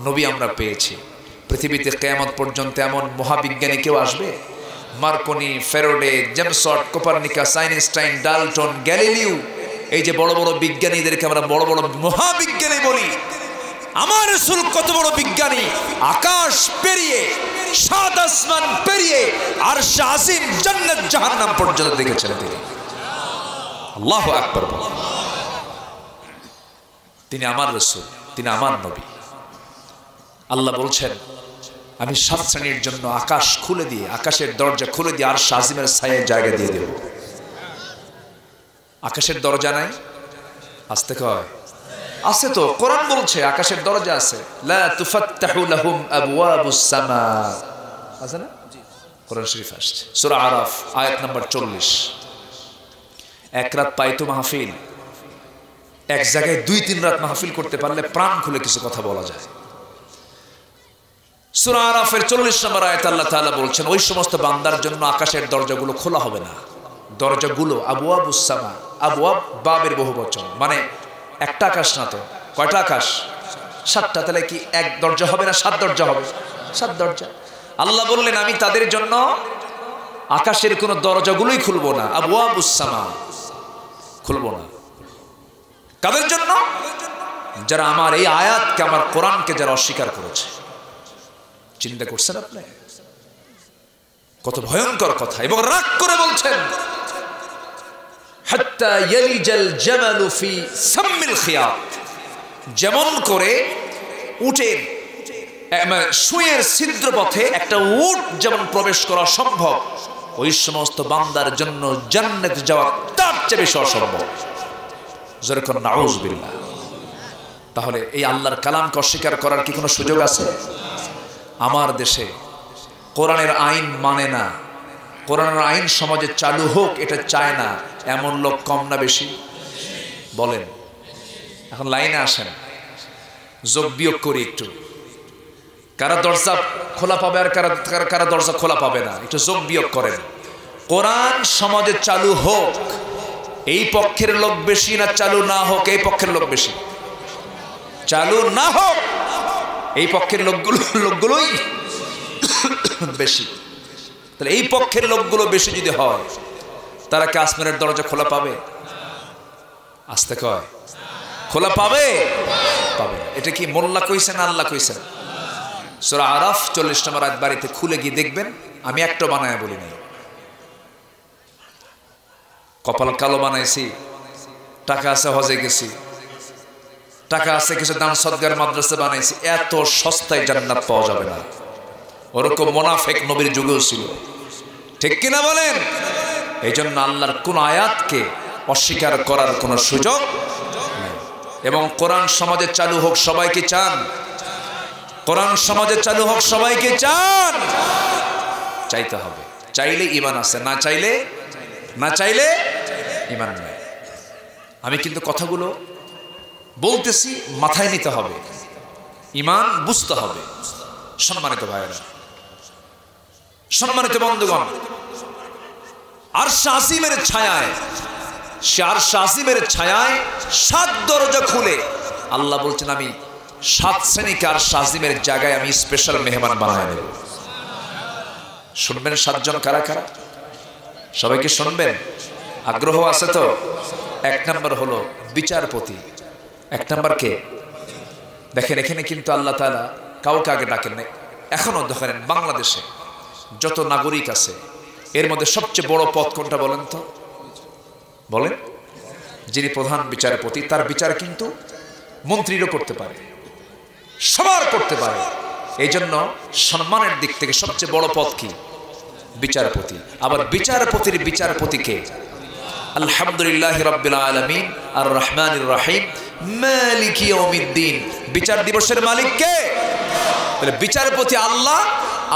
নবী আমরা পেয়েছি। পৃথিবীতে কিয়ামত পর্যন্ত এমন মহাবিজ্ঞানী কেউ আসবে? Marconi, Faraday, James Watt, Copernicus, Einstein, Dalton, Galileo, এই যে বড় বড় বিজ্ঞানীদেরকে আমরা বড় বড় মহাবিজ্ঞানী বলি। আমার রাসূল কত বড় বিজ্ঞানী! আকাশ পেরিয়ে, 7 আসমান পেরিয়ে আরশ আজিম, জান্নাত জাহান্নাম পর্যন্ত দেখেছেন তিনি। আল্লাহু আকবার। তিনি আমার রাসূল, তিনি আমার নবী। আল্লাহ বলছেন, আমি 7 শ্রেণীর জন্য আকাশ খুলে দিয়ে, আকাশের দরজা খুলে দিয়ে আরশ আজিমের ছায়ায় জায়গা দিয়ে দেব। আকাশের দরজা নাই? আসতে কয় আছে তো, কোরআন বলছে আকাশের দরজা আছে। লা তুফাত্তাহু লাহুম আবওয়াবুস সামা, আছে না? কোরআন শরীফ আসছে, সূরা আরাফ আয়াত নাম্বার 40। এক রাত পাইতো মাহফিল, এক জায়গায় 2-3 রাত মাহফিল করতে পারলে প্রাণ খুলে কিছু কথা বলা যায়। সূরা আরাফের 40 নম্বর আয়াতে আল্লাহ তাআলা বলছেন, ওই সমস্ত বান্দার জন্য আকাশের দরজাগুলো খোলা হবে না। দরজাগুলো আবওয়াবুস সামা, আবওয়াব বাবের বহুবচন, মানে একটা আকাশ না তো, কয়টা আকাশ? 7টা। তাহলে কি এক দরজা হবে না 7 দরজা হবে? 7 দরজা। আল্লাহ বললেন, আমি তাদের জন্য আকাশের কোনো দরজাগুলোই খুলবো না, আবওয়াবুস সামা খুলবো না। কাদের জন্য? যারা আমার এই আয়াতকে, আমার কোরআনকে যারা অস্বীকার করেছে। চিন্তা করছেন আপনি? কত ভয়ঙ্কর কথা! এবং রাগ করে বলছেন, হাত্তা ইয়ালিজাল জামালু ফি সাম্মিল খিয়াত, যেমন করে উটের সুয়ের ছিদ্র পথে একটা উট যেমন প্রবেশ করা সম্ভব, ওই সমস্ত বান্দার জন্য জান্নাতে যাওয়া তার চেয়ে বেশি অসম্ভব। যেরকম নাউযুবিল্লাহ। তাহলে এই আল্লাহর কালামকে অস্বীকার করার কি কোনো সুযোগ আছে? আমার দেশে কোরআনের আইন মানে না, কোরআনের আইন সমাজে চালু হোক এটা চায় না, এমন লোক কম না বেশি? বলেন। এখন লাইনে আসেন, যোগ বিয়োগ করি একটু। কারা দরজা খোলা পাবে আর কারা দরজা খোলা পাবে না, একটু যোগ বিয়োগ করেন। কোরআন সমাজে চালু হোক, এই পক্ষের লোক বেশি না চালু না হোক এই পক্ষের লোক বেশি? চালু না হোক এই পক্ষের লোকগুলোই বেশি। তাহলে এই পক্ষের লোকগুলো বেশি যদি হয়, তারা কি আসমানের দরজা খোলা পাবে? আসতে কয় খোলা পাবে? পাবে না। এটা কি মোল্লা কইছেন আল্লাহ কইছেন? সূরা আরাফ 40 নম্বর আয়াত বাড়িতে খুলে গিয়ে দেখবেন, আমি একটা বানায় বলি নাই। কপাল কালো বানাইছি, টাকা আছে হজে গেছি, টাকা আছে কিছু দান সদকার মাদ্রাসা বানাইছি, এত সস্তায় জান্নাত পাওয়া যাবে না। ওরকম মুনাফিক নবীর যুগেও ছিল, ঠিক কিনা বলেন? এই জন্য আল্লাহর কোন আয়াতকে অস্বীকার করার কোনো সুযোগ নেই। এবং কোরআন সমাজে চালু হোক, সবাইকে চান? কোরআন সমাজে চালু হোক, সবাইকে চান? চাইতে হবে। চাইলে ঈমান আছে, না চাইলে ঈমান নাই। আমি কিন্তু কথাগুলো বলতেছি, মাথায় নিতে হবে, ঈমান বুঝতে হবে। সম্মানিত ভাইয়েরা, সম্মানিত বন্ধুগণ, আরশ আজিমের ছায়ায়, সে আরশ আজিমের ছায়ায় 7 দরজা খুলে আল্লাহ বলছেন, আমি 7 শ্রেণীকে আরশ আজিমের জায়গায় আমি স্পেশাল মেহমান বানায় নেব। শুনবেন 7 জন কারা কারা? সবাইকে শুনবেন? আগ্রহ আছে তো? 1 নম্বর হলো বিচারপতি। 1 নম্বর কে? দেখেন, এখানে কিন্তু আল্লাহ তাআলা কাউকে আগে ডাকেন নাই। এখনো দেখেন বাংলাদেশে যত নাগরিক আছে এর মধ্যে সবচেয়ে বড় পদ কোনটা বলেন তো? বলেন। যিনি প্রধান বিচারপতি, তার বিচার কিন্তু মন্ত্রীরও করতে পারে, সবার করতে পারে। এই জন্য সম্মানের দিক থেকে সবচেয়ে বড় পদ কি? বিচারপতি। আবার বিচারপতির বিচারপতিকে আলহামদুলিল্লাহি রাব্বিল আলামিন আর রহমানির রহিম মালিকি ইয়াউমিদ্দিন, বিচার দিবসের মালিক কে? তাহলে বিচারপতি আল্লাহ।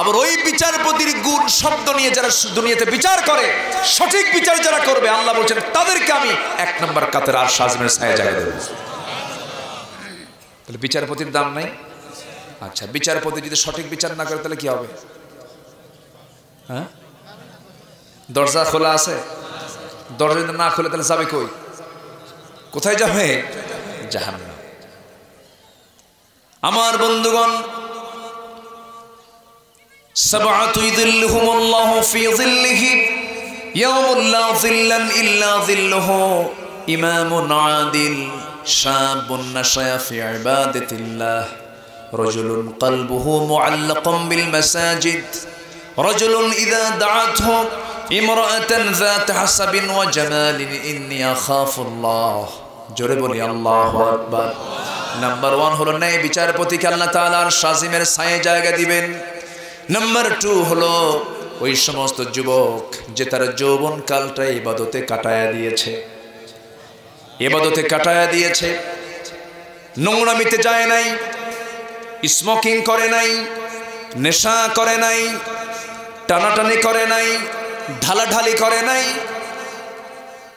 আবার ওই বিচারপতির গুণ শব্দ নিয়ে যারা দুনিয়াতে বিচার করে, সঠিক বিচার যারা করবে, আল্লাহ বলছেন তাদেরকে আমি 1 নম্বর কাতার আরশ আজিমের ছায়া জায়গা দেব। তাহলে বিচারপতির দাম নাই? আচ্ছা, বিচারপতি যদি সঠিক বিচার না করে তাহলে কি হবে? হ্যাঁ, দরজা খোলা আছে, দরজা যদি না খুলে তাহলে যাবে কই? কোথায় যাবে? জাহান্নাম। আমার বন্ধুগণ, সাবআতু ইযিল্লুহুমুল্লাহু ফি যিল্লিহি ইয়াউমুল লা যিল্লান ইল্লা যিল্লুহু, ইমামুন আদিল, শাবুন নাশায়া ফি ইবাদাতিল্লাহ, রাজুলুন কলবুহু মুআল্লাকুন বিল মাসাজিদ, রাজুলুন ইযা দাআতহু ইমরাআতান যাত হাসাবিন ওয়া জামালিন ইন্নী আখাফুল্লাহ। জোরে বলি আল্লাহু আকবার। নাম্বার 1 হলো ন্যায় বিচারপতিকে আল্লাহ তাআলা আরশ আজিমের ছায়ায় জায়গা দিবেন। নাম্বার 2 হলো ওই সমস্ত যুবক যে তার যৌবন কালটা ইবাদতে কাটায়া দিয়েছে, নোংরামিতে যায় নাই, স্মোকিং করে নাই, নেশা করে নাই, টানাটানি করে নাই, ঢালাঢালি করে নাই,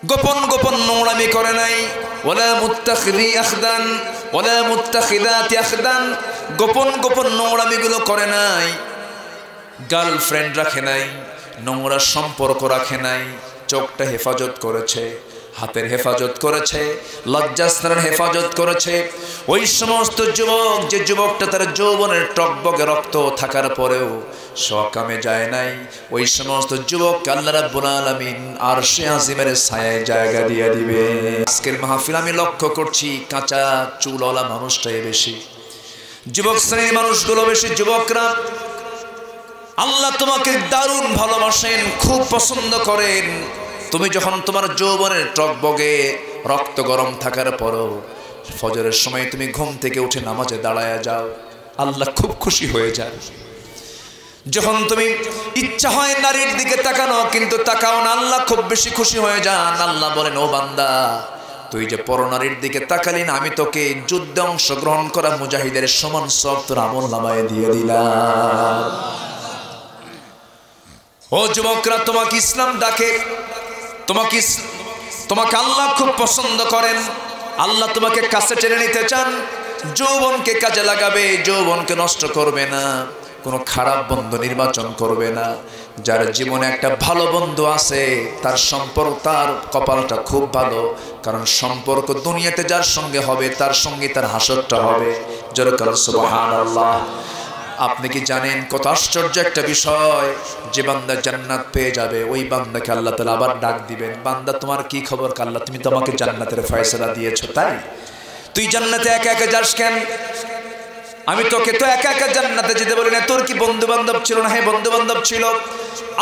গোপন গোপন নোংরামি করে নাই, ওয়ালা মুত্তাখিদি আখদান ওয়ালা মুত্তাখিদাতি আখদান, গোপন গোপন নোংরামিগুলো করে নাই, গার্লফ্রেন্ড রাখে নাই, নোংরা সম্পর্ক রাখে নাই, চোখটা হেফাজত করেছে, হাতের হেফাজত করেছে, লজ্জাস্থানের হেফাজত করেছে। ওই সমস্ত যুবক, যে যুবকটা তার যৌবনের টকবগে রক্ত থাকার পরেও সকামে যায় নাই, ওই সমস্ত যুবককে আল্লাহ রাব্বুল আলামিন আরশে আজিমের ছায়ায় জায়গা দিয়ে দিবে। আজকের মাহফিল আমি লক্ষ্য করছি কাঁচা চুলওয়ালা মানুষটাই বেশি, যুবক শ্রেণীর মানুষগুলো বেশি। যুবকরা, আল্লাহ তোমাকে দারুণ ভালোবাসেন, খুব পছন্দ করেন। তুমি যখন তোমার যৌবনের টকবগে রক্ত গরম থাকার পরও ফজরের সময় তুমি ঘুম থেকে উঠে নামাজে দাঁড়ায়া যাও, আল্লাহ খুব খুশি হয়ে যায়। যখন তুমি ইচ্ছা হয় নারীর দিকে তাকানো, কিন্তু তাকাও না, আল্লাহ খুব বেশি খুশি হয়ে যান। আল্লাহ বলেন, ও বান্দা, তুই যে পরনারীর দিকে তাকালি না, আমি তোকে যুদ্ধে অংশগ্রহণ করা মুজাহিদের সমান সব তোর আমল নামায় দিয়ে দিলাম। ও যুবকরা, তোমাকে ইসলাম ডাকে, তোমাকে আল্লাহ খুব পছন্দ করেন। আল্লাহ তোমাকে কাছে টেনে নিতে চান। যৌবনকে কাজে লাগাবে, যৌবনকে নষ্ট করবে না, কোনো খারাপ বন্ধু নির্বাচন করবে না। যার জীবনে একটা ভালো বন্ধু আছে, তার সম্পর্ক, তার কপালটা খুব ভালো, কারণ সম্পর্ক দুনিয়াতে যার সঙ্গে হবে তার সঙ্গে তার হাসরটা হবে। জোরে বলো সুবহানাল্লাহ। আপনি কি জানেন কত আশ্চর্য একটা বিষয়, যে বান্দা জান্নাত পেয়ে যাবে ওই বান্দাকে আল্লাহ তাআলা আবার ডাক দিবেন, বান্দা তোমার কি খবর? আল্লাহ, তুমি তো আমাকে জান্নাতের ফয়সালা দিয়েছো, তাই তুই জান্নাতে একা একা যাস কেন? আমি তোকে তো একা একা জান্নাতে যেতে বলি না, তোর কি বন্ধু বান্ধব ছিল না? হ্যাঁ, বন্ধু বান্ধব ছিল।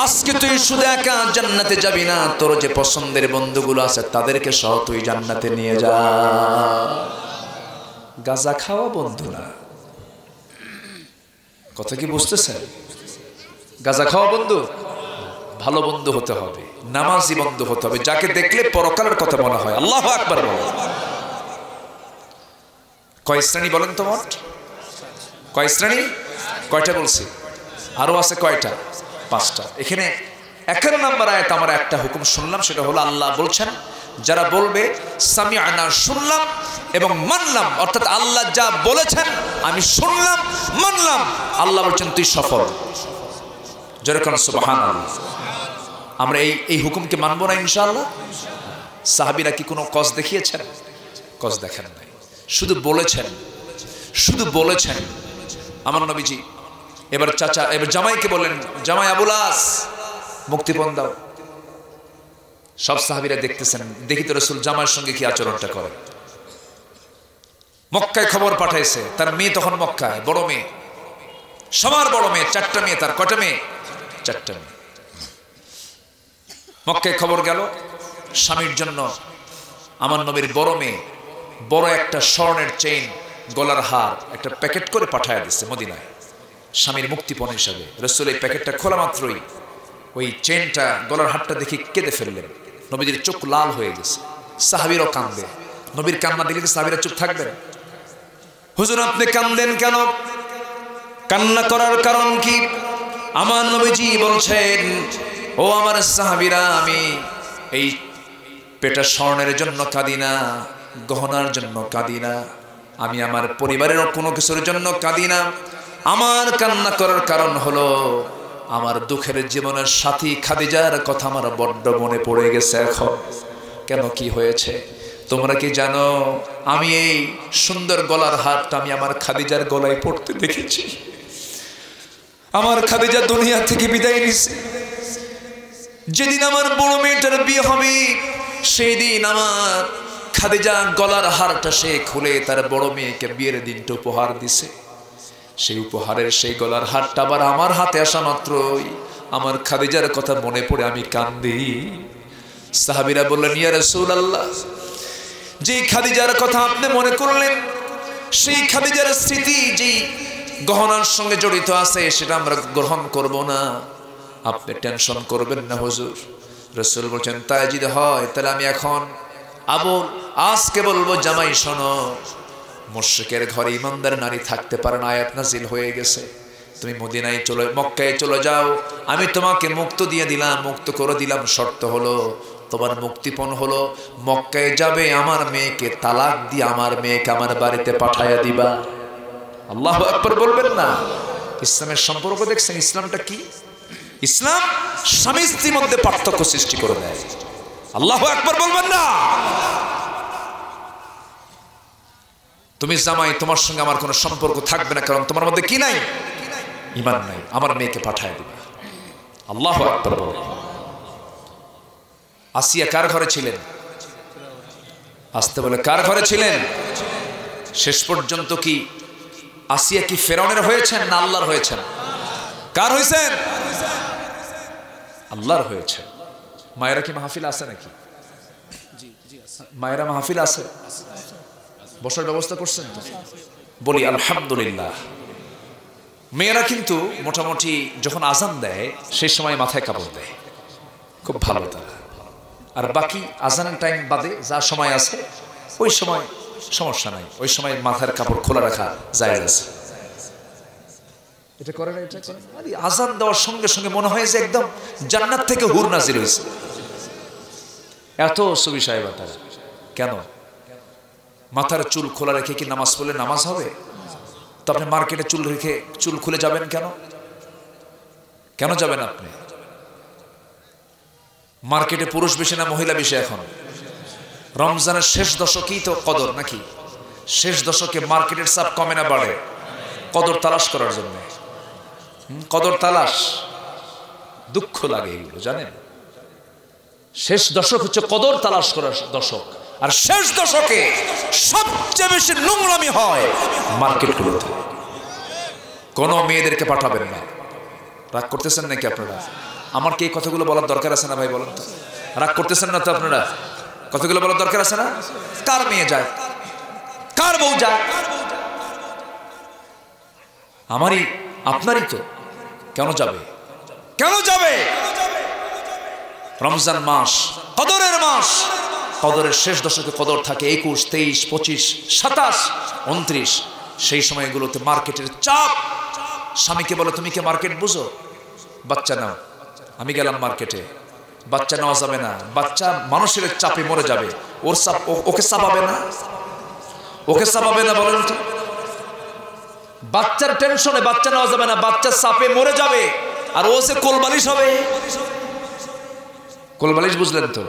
আজকে তুই শুধু একা জান্নাতে যাবি না, তোর যে পছন্দের বন্ধুগুলো আছে তাদেরকে সহ তুই জান্নাতে নিয়ে যা। গাঁজা খাওয়া বন্ধু না, কথা কি বুঝতেছেন? গাঁজা খাওয়া বন্ধু, ভালো বন্ধু হতে হবে, নামাজি বন্ধু হতে হবে, যাকে দেখলে পরকালের কথা মনে হয়। আল্লাহু আকবার বলো। কয় শ্রেণী বলেন তো? মোট কয় শ্রেণী? কয়টা বলছি? আরো আছে কয়টা? 5টা। এখানে 11 নম্বর আয়াত আমরা একটা হুকুম শুনলাম, সেটা হলো আল্লাহ বলছেন যারা বলবে সামিআনা, শুনলাম এবং মানলাম, অর্থাৎ আল্লাহ যা বলেছেন আমি শুনলাম মানলাম, আল্লাহ বলছেন তুই সফল। যেরকম সুবহানাল্লাহ। আমরা এই হুকুমকে মানবো না ইনশাআল্লাহ? সাহাবীরা কি কোনো কস দেখিয়েছেন? কস দেখেন নাই, শুধু বলেছেন, শুধু বলেছেন। আমার নবীজি এবার জামাইকে বললেন, জামাই আবুল আস মুক্তিপণ দাও। সব সাহাবীরা দেখতেছেন, দেখি তো রাসূল জামাইয়ের সঙ্গে কি আচরণটা করে। মক্কায় খবর পাঠাইছে, তার মেয়ে তখন মক্কায়, বড় মেয়ে, সবার বড় মেয়ে, 4টা মেয়ে। তার কয়টা মেয়ে? 4টা মেয়ে। মক্কায় খবর গেল, স্বামীর জন্য আমার নবীর বড় মেয়ে বড় একটা স্বর্ণের চেইন, গলার হার একটা প্যাকেট করে পাঠায় দিচ্ছে মদিনায় স্বামীর মুক্তিপণ হিসাবে। রাসূল এই প্যাকেটটা খোলা মাত্রই ওই চেইনটা, গলার হারটা দেখে কেঁদে ফেললেন। নবীজির চোখ লাল হয়ে গেছে, সাহাবীরাও কাঁদবে। নবীর কান্না দেখে কি সাহাবীরা চুপ থাকবেন? হুজুর আপনি কাঁদেন কেন? কান্না করার কারণ কি? আমার নবীজি বলছেন, ও আমার সাহাবীরা, আমি এই পেটা স্বর্ণের জন্য কাঁদি না, গহনার জন্য কাঁদি না, আমি আমার পরিবারের কোনো কিছুর জন্য কাঁদি না। আমার কান্না করার কারণ হলো আমার দুঃখের জীবনের সাথী খাদিজার কথা আমার বড্ড মনে পড়ে গেছে এখন। কেন, কি হয়েছে তোমরা কি জানো? আমি এই সুন্দর গলার হারটা আমি আমার খাদিজার গলায় পড়তে দেখেছি। আমার খাদিজা দুনিয়া থেকে বিদায় নিছে। যেদিন আমার বড় মেয়েটার বিয়ে হবে সেই দিন আমার খাদিজা গলার হারটা সে খুলে তার বড় মেয়েকে বিয়ের দিনটা উপহার দিছে। সেই উপহারের সেই গলার হারটা আবার আমার হাতে আসা মাত্রই আমার খাদিজার কথা মনে পড়ে আমি কান্দি। সাহাবীরা বললেন, ইয়া রাসূলুল্লাহ, যে খাদিজার কথা আপনি মনে করলেন, সেই খাদিজার স্মৃতি যেই গহনার সঙ্গে জড়িত আছে সেটা আমরা গ্রহণ করব না। আপনি টেনশন করবেন না হুজুর। রাসূল বলছেন, তাই যদি হয় তাহলে আমি এখন আজকে বলবো, জামাই শোনো, মুশরিকের ঘরে ইমানদার নারী থাকতে পারে না, আয়াত নাযিল হয়ে গেছে। তুমি মদিনায় চলে, মক্কায় চলে যাও, আমি তোমাকে মুক্ত দিয়ে দিলাম, মুক্ত করে দিলাম। শর্ত হলো তোমার মুক্তিপণ হলো মক্কায় যাবে, আমার মেয়েকে তালাক দিয়ে আমার মেয়েকে আমার বাড়িতে পাঠায়া দিবা। আল্লাহু আকবার বলবেন না? ইসলামের সম্পর্ক দেখছেন? ইসলামটা কি? ইসলাম স্বামী স্ত্রীর মধ্যে পার্থক্য সৃষ্টি করে দেয়। আল্লাহু আকবার বলবেন না? তুমি জামাই, তোমার সঙ্গে আমার কোনো সম্পর্ক থাকবে না, কারণ তোমার মধ্যে কি নাই? ঈমান নাই। আমার মেয়েকে পাঠায় দিবে। আল্লাহু আকবার বলবেন। আসিয়া কার ঘরে ছিলেন? আসতে বলে, কার ঘরে ছিলেন? শেষ পর্যন্ত কি আসিয়া কি ফেরাউনের হয়েছেন না আল্লাহর হয়েছেন? কার হয়েছেন? আল্লাহর হয়েছে। মায়েরা কি মাহফিল আছে নাকি? মায়েরা মাহফিল আছে? বসার ব্যবস্থা করছেন তো? বলি আলহামদুলিল্লাহ। মেয়েরা কিন্তু মোটামুটি যখন আজান দেয় সেই সময় মাথায় কাপড় দেয়, খুব ভালো তারা। আর বাকি আজানের টাইম বাদে যা সময় আছে ওই সময় সমস্যা নাই, ওই সময় মাথার কাপড় খোলা রাখা জায়েজ আছে। এটা করে না, এটা করে না। আজান দেওয়ার সঙ্গে সঙ্গে মনে হয় যে একদম জান্নাত থেকে হুর নাজির হয়েছে, এত সুবিষয় ব্যাপার। কেন? মাথার চুল খোলা রেখে কি নামাজ পড়লে নামাজ হবে? তো আপনি মার্কেটে চুল রেখে চুল খুলে যাবেন কেন? কেন যাবেন আপনি? মার্কেটে পুরুষ বেশি না মহিলা বেশি? এখন রমজানের শেষ দশকেই তো কদর নাকি? শেষ দশকে মার্কেটের চাপ কমে না বাড়ে? কদর তালাশ করার জন্য। কদর তালাশ, দুঃখ লাগে এগুলো, জানেন? শেষ দশক হচ্ছে কদর তালাশ করার দশক। আর শেষ দশকে সবচেয়ে বেশি নোংরামি হয় মার্কেটগুলোতে। কোনো মেয়েদেরকে পাঠাবেন না। রাগ করতেছেন নাকি আপনারা? আমার কি এই কথাগুলো বলার দরকার আছে না ভাই বলেন তো? রাগ করতেছেন না তো আপনারা? কথাগুলো বলার দরকার আছে না? কার মেয়ে যায়, কার বউ যায়? আমারই আপনারই তো। কেন যাবে, কেন যাবে? রমজান মাস কদরের মাস, কদরের শেষ দশকে কদর থাকে 21, 23, 25, 27, 29। সেই সময়গুলোতে মার্কেটের চাপ। স্বামীকে বলে তুমি কি মার্কেট বুঝো? বাচ্চা নাও। আমি গেলাম মার্কেটে, বাচ্চা নেওয়া যাবে না, বাচ্চা মানুষের চাপে মরে যাবে। ওর চাপ ওকে চাপাবে না, ওকে চাপাবে না বলেন তো? বাচ্চার টেনশনে বাচ্চা নেওয়া যাবে না, বাচ্চার চাপে মরে যাবে। আর ও সে কোলবালিশ হবে। কোলবালিশ বুঝলেন তো?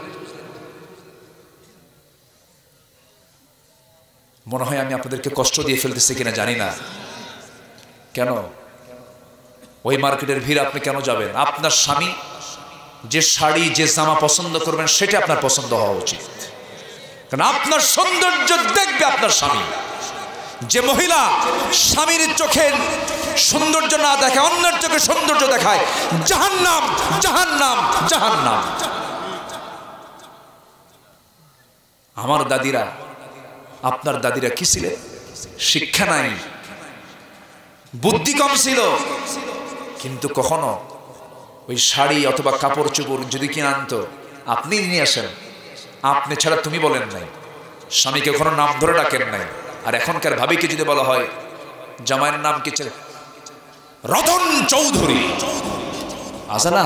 মনে হয় আমি আপনাদেরকে কষ্ট দিয়ে ফেলতেছি কিনা জানি না। কেন ওই মার্কেটের ভিড় আপনি কেন যাবেন? আপনার স্বামী যে শাড়ি যে জামা পছন্দ করবেন সেটা আপনার পছন্দ হওয়া উচিত। কারণ আপনার সৌন্দর্য দেখবে আপনার স্বামী। যে মহিলা স্বামীর চোখে সৌন্দর্য না দেখে অন্যের চোখে সৌন্দর্য দেখায়, জাহান্নাম, জাহান্নাম, জাহান্নাম। আমার দাদিরা, আপনার দাদিরা কি ছিলেন? শিক্ষা নাই, বুদ্ধি কম ছিল, কিন্তু কখনো ওই শাড়ি অথবা কাপড় চোপড় যদি কিনে আনতো, আপনি নিয়ে আসেন, আপনি ছাড়া তুমি বলেন নাই, স্বামীকে কখনো নাম ধরে ডাকেন নাই। আর এখনকার ভাবিকে যদি বলা হয় জামাইয়ের নাম কি ছিল? রতন চৌধুরী। আসে না?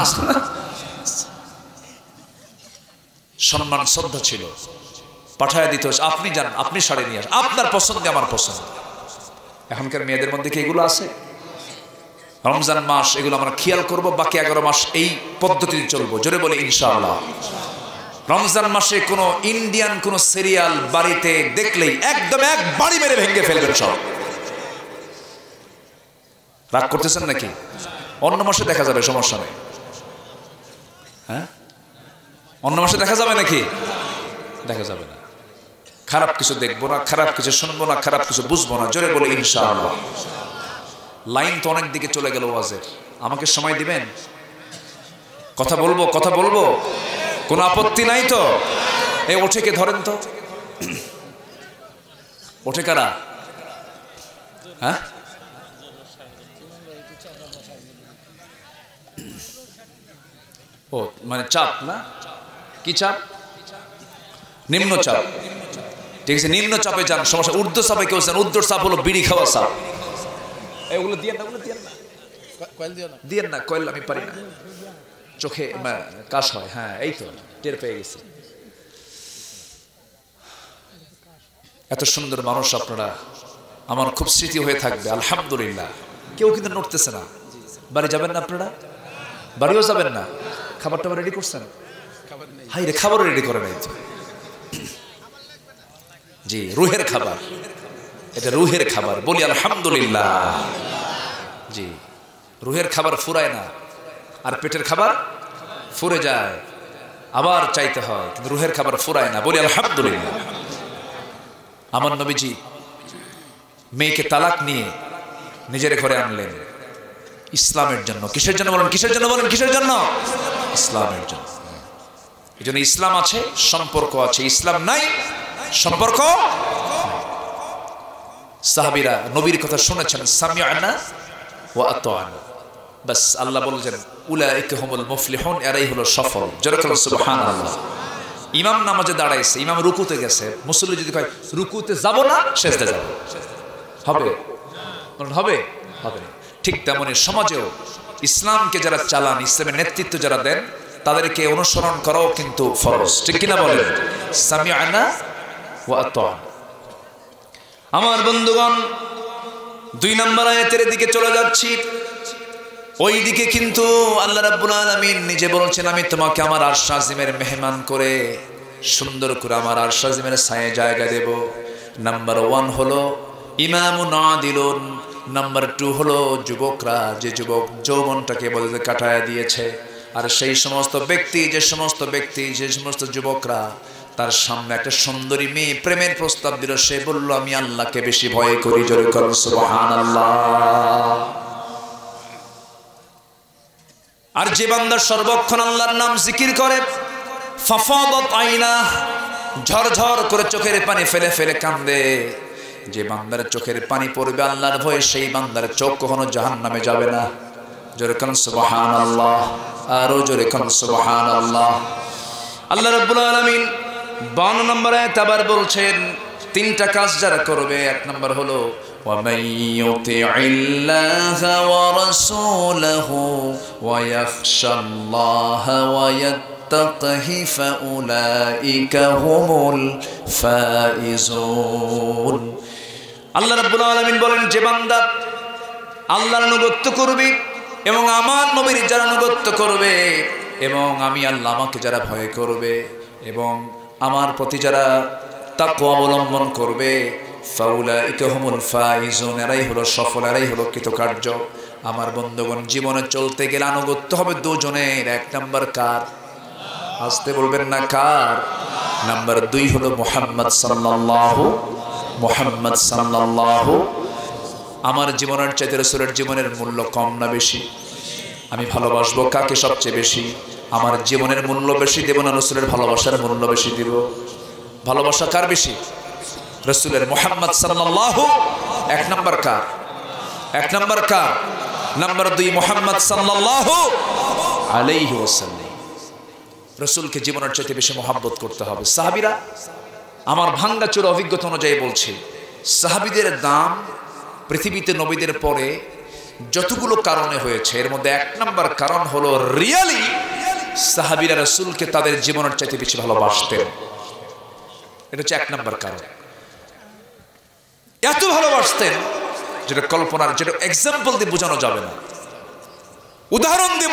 সম্মান শ্রদ্ধা ছিল, পাঠায় দিত, আপনি যান, আপনি শাড়ি নিয়ে আসেন, আপনার পছন্দে আমার পছন্দ। এখনকার মেয়েদের মধ্যে কি এগুলো আছে? রমজান মাস এগুলো আমরা খেয়াল করব, বাকি 11 মাস এই পদ্ধতিতে চলবো। জোরে বলে ইনশাআল্লাহ। রমজান মাসে কোনো ইন্ডিয়ান কোনো সিরিয়াল বাড়িতে দেখলেই একদম এক বাড়ি মেরে ভেঙে ফেলবেন সব। রাগ করতেছেন নাকি? অন্য মাসে দেখা যাবে, সমস্যা নেই। হ্যাঁ, অন্য মাসে দেখা যাবে নাকি? দেখা যাবে না। খারাপ কিছু দেখবো না, খারাপ কিছু শুনবো না, খারাপ কিছু বুঝবো না। জোরে বলে ইনশাআল্লাহ। লাইন তো অনেক দিকে চলে গেল ওয়াজের, আমাকে সময় দিবেন? কথা বলবো, কথা বলবো, কোনো আপত্তি নাই তো? এই ওঠে কে ধরেন তো? ওঠে কারা? হ্যাঁ, ও মানে চাপ না? কি চাপ? নিম্ন চাপ। ঠিক আছে, নিম্ন চাপে যান, সমস্যা। ঊর্ধ্ব চাপে কেউ যান, ঊর্ধ্ব চাপ হলো বিড়ি খাওয়া চাপ। এগুলো দিয়ে না, ওগুলো দিয়ে না, দিয়ে না, কয়েল আমি পারি না, চোখে কাশ হয়। হ্যাঁ, এই তো টের পেয়ে গেছি। এত সুন্দর মানুষ আপনারা, আমার খুব স্মৃতি হয়ে থাকবে আলহামদুলিল্লাহ। কেউ কিন্তু নড়তেছে না। বাড়ি যাবেন না আপনারা? বাড়িও যাবেন না? খাবার টাবার রেডি করছেন? হাই রে, খাবারও রেডি করে নাই তো। জি, রুহের খাবার, এটা রুহের খাবার, বলি আলহামদুলিল্লাহ। জি, রুহের খাবার ফুরায় না, আর পেটের খাবার ফুরে যায়, আবার চাইতে হয়, কিন্তু রুহের খাবার ফুরায় না, বলি আলহামদুলিল্লাহ। আমার নবীজি মেয়েকে তালাক নিয়ে নিজের ঘরে আনলেন ইসলামের জন্য। কিসের জন্য বলেন? কিসের জন্য বলেন? কিসের জন্য? ইসলামের জন্য। এই জন্য ইসলাম আছে, সম্পর্ক আছে। ইসলাম নাই, সম্পর্ক। সাহাবীরা নবীর কথা শুনেছেন, সামি'না ওয়া আতা'না, বাস। আল্লাহ বলেছেন উলাইকা হুমুল মুফলিহুন, এরাই হলো সফল। জোরে বলেন সুবহানাল্লাহ। ইমাম নামাজে দাঁড়াইছে, ইমাম রুকুতে গেছে, মুসল্লি যদি কয় রুকুতে যাব না, সেজদা যাব, হবে? হবে? হবে। ঠিক তেমনি সমাজেও ইসলামকে যারা চালান, ইসলামের নেতৃত্ব যারা দেন, তাদেরকে অনুসরণ করাও কিন্তু ফরজ। ঠিক কিনা বলেন? সামি'না ওয়া আতা'না। আমার বন্ধুগণ, 2 নম্বর আয়াতের দিকে চলে যাচ্ছি। ওই দিকে কিন্তু আল্লাহ রাব্বুল আলামিন নিজে বলছেন, আমি তোমাকে আমার আরশ আজিমের মেহমান করে সুন্দর করে আমার আরশ আজিমের ছায়ে জায়গা দেব। নাম্বার 1 হলো ইমামুন আদিলুন, নাম্বার 2 হলো যুবকরা, যে যুবক যৌবনটাকে বলতে কাটায় দিয়েছে। আর সেই সমস্ত ব্যক্তি, যে সমস্ত যুবকরা তার সামনে একটা সুন্দরী মেয়ে প্রেমের প্রস্তাব দিল, সে বলল আমি আল্লাহকে বেশি ভয় করি, জোরে করুন সুবহানাল্লাহ। আর যে বান্দা সর্বক্ষণ আল্লাহর নাম জিকির করে, ফাফাদাত আইনা, ঝরঝর করে চোখের পানি ফেলে ফেলে কান্দে, যে বান্দার চোখের পানি পড়বে আল্লাহর ভয়ে, সেই বান্দার চোখ কখনো জাহান্নামে যাবে না, জোরে করুন সুবহানাল্লাহ। আরো জোরে করুন সুবহানাল্লাহ। আল্লাহ রাব্বুল আলামিন 52 নম্বর আয়াত আবার বলছেন, তিনটা কাজ যারা করবে, এক নম্বর হলো وَمَن يُطِعِ اللَّهَ وَرَسُولَهُ وَيَخْشَ اللَّهَ وَيَتَّقْهِ فَأُولَئِكَ هُمُ الْفَائِزُونَ। আল্লাহ রাব্বুল আলামিন বলেন, যে বান্দা আল্লাহর আনুগত্য করবে এবং আমার নবীর যারা আনুগত্য করবে এবং আমি আল্লাহ আমাকে যারা ভয় করবে এবং আমার প্রতি যারা তাকওয়া অবলম্বন করবে, ফাউলাইকা হুমুল ফাইজুন, এরাই হলো সফল, এরাই হলো কৃতকার্য। আমার বন্ধুগণ, জীবনে চলতে গেলে আনুগত্য হবে দুজনের। এক নাম্বার কার? আসতে বলবেন না কার? নাম্বার 2 হলো মুহাম্মদ সাল্লাল্লাহু। আমার জীবনের চাইতে রাসূলের জীবনের মূল্য কম না বেশি? আমি ভালোবাসবো কাকে সবচেয়ে বেশি? আমার জীবনের মূল্য বেশি দেব না রাসূলের ভালোবাসার মূল্য বেশি দিব? ভালোবাসা কার বেশি? রাসূলের, মুহাম্মদ সাল্লাল্লাহু। এক নাম্বার কার? এক নাম্বার কার? নাম্বার 2 মুহাম্মদ সাল্লাল্লাহু আলাইহি ওয়াসাল্লাম। রাসূলকে জীবনের চাইতে বেশি মহব্বত করতে হবে। সাহাবীরা, আমার ভাঙ্গাচোরা অভিজ্ঞতা অনুযায়ী বলছি, সাহাবীদের দাম পৃথিবীতে নবীদের পরে যতগুলো কারণে হয়েছে, এর মধ্যে এক নাম্বার কারণ হলো রিয়ালি সাহাবীরা রাসূলকে তাদের জীবনের চাইতে বেশি ভালোবাসতেন। এটা হচ্ছে এক নাম্বার কারণ। এত ভালোবাসতেন যেটা কল্পনার, যেটা এক্সাম্পল দিয়ে বোঝানো যাবে না, উদাহরণ দিয়ে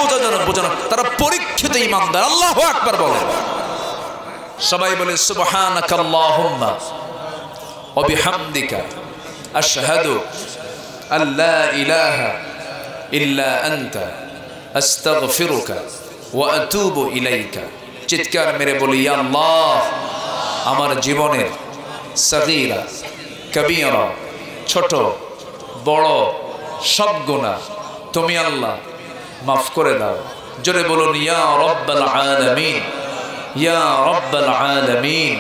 বোঝানো। তারা পরীক্ষিত ঈমানদার। আল্লাহু আকবার বলেন। সবাই বলে সুবহানাকাল্লাহুম্মা ওয়া বিহামদিকা আশহাদু আল্লা ইলাহা ইল্লা আনতা আস্তাগফিরুকা ওয়া আতুবু ইলাইকা। চিৎকার মেরে বলি, ইয়া আল্লাহ, আমার জীবনের সগীরা কবীরা, ছোট বড় সব গুনাহ তুমি আল্লাহ মাফ করে দাও। জোরে বলুন, ইয়া রাব্বাল আলামিন, ইয়া রাব্বাল আলামিন।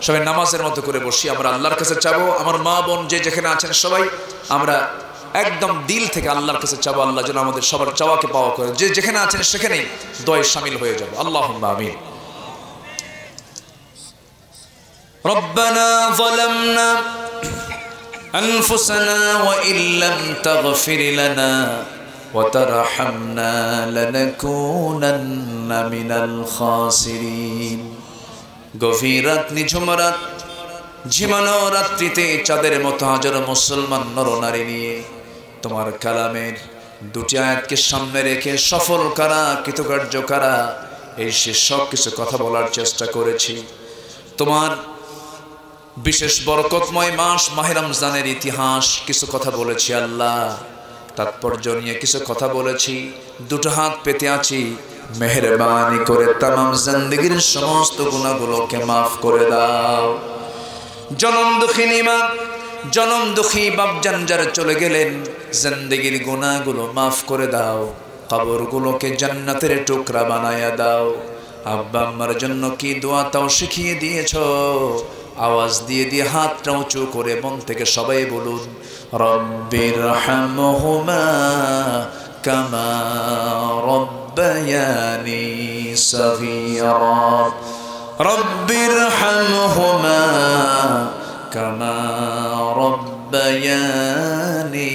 সবাই নামাজের মতো করে বসি, আমরা আল্লাহর কাছে চাবো। আমার মা বোন যে যেখানে আছেন সবাই আমরা একদম দিল থেকে আল্লাহর কাছে চাবো, আল্লাহ যেন আমাদের সবার চাওয়াকে পাওয়া করে। যে যেখানে আছেন সেখানেই দোয়ায় শামিল হয়ে যাবো। আল্লাহুম্মা আমিন। রব্বানা যালামনা আনফুসানা ওয়া ইল্লাম তাগফির লানা ওয়া তারহামনা লানাকুনান্না মিনাল খাসিরিন। গভীর রাত, নিঝুম রাত, ঝিমানো রাত্রিতে চাঁদের মতো হাজারো মুসলমান নরনারী নিয়ে তোমার কালামের 2টি আয়াতকে সামনে রেখে সফল কারা, কৃতকার্য কারা, এই সে সব কিছু কথা বলার চেষ্টা করেছি। তোমার বিশেষ বরকতময় মাস মাহে রমজানের ইতিহাস কিছু কথা বলেছি আল্লাহ, তাৎপর্য নিয়ে কিছু কথা বলেছি। 2টো হাত পেতে আছি, মেহেরবানি করে তামাম জিন্দেগীর সমস্ত গুনাহগুলোকে মাফ করে দাও। জনম দুঃখিনী মা, জনম দুঃখী বাপজান যারা চলে গেলেন, জিন্দেগীর গুনাহগুলো মাফ করে দাও। কবরগুলোকে জান্নাতের টুকরা বানায়া দাও। আব্বা আম্মার জন্য কি দোয়া তাও শিখিয়ে দিয়েছো। আওয়াজ দিয়ে দিয়ে হাতটা উঁচু করে মন থেকে সবাই বলুন, রব্বিরহামহুমা কামা রব্বায়ানি সগীরা, রব্বিরহামহুমা কামা রব্বায়ানি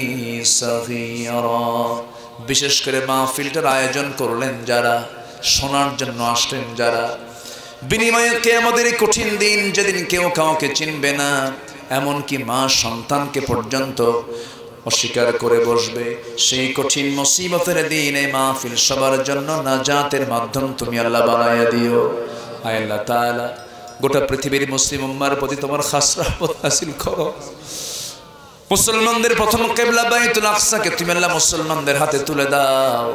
সগীরা। বিশেষ করে মাহফিলটার আয়োজন করলেন যারা, শোনার জন্য আসলেন যারা, বিনিময়ে কিয়ামতের কঠিন দিন যেদিন কেউ কাউকে চিনবে না, এমনকি মা সন্তানকে পর্যন্ত অস্বীকার করে বসবে, সেই কঠিন মুসিবতের দিন এই মাহফিল সবার জন্য নাজাতের মাধ্যম তুমি আল্লাহ বানায়া দিও। আয় আল্লাহ তাআলা, গোটা পৃথিবীর মুসলিম উম্মার প্রতি তোমার খাস রহমত নাযিল করো। মুসলমানদের প্রথম কিবলা বাইতুল আকসাকে তুমি আল্লাহ মুসলমানদের হাতে তুলে দাও।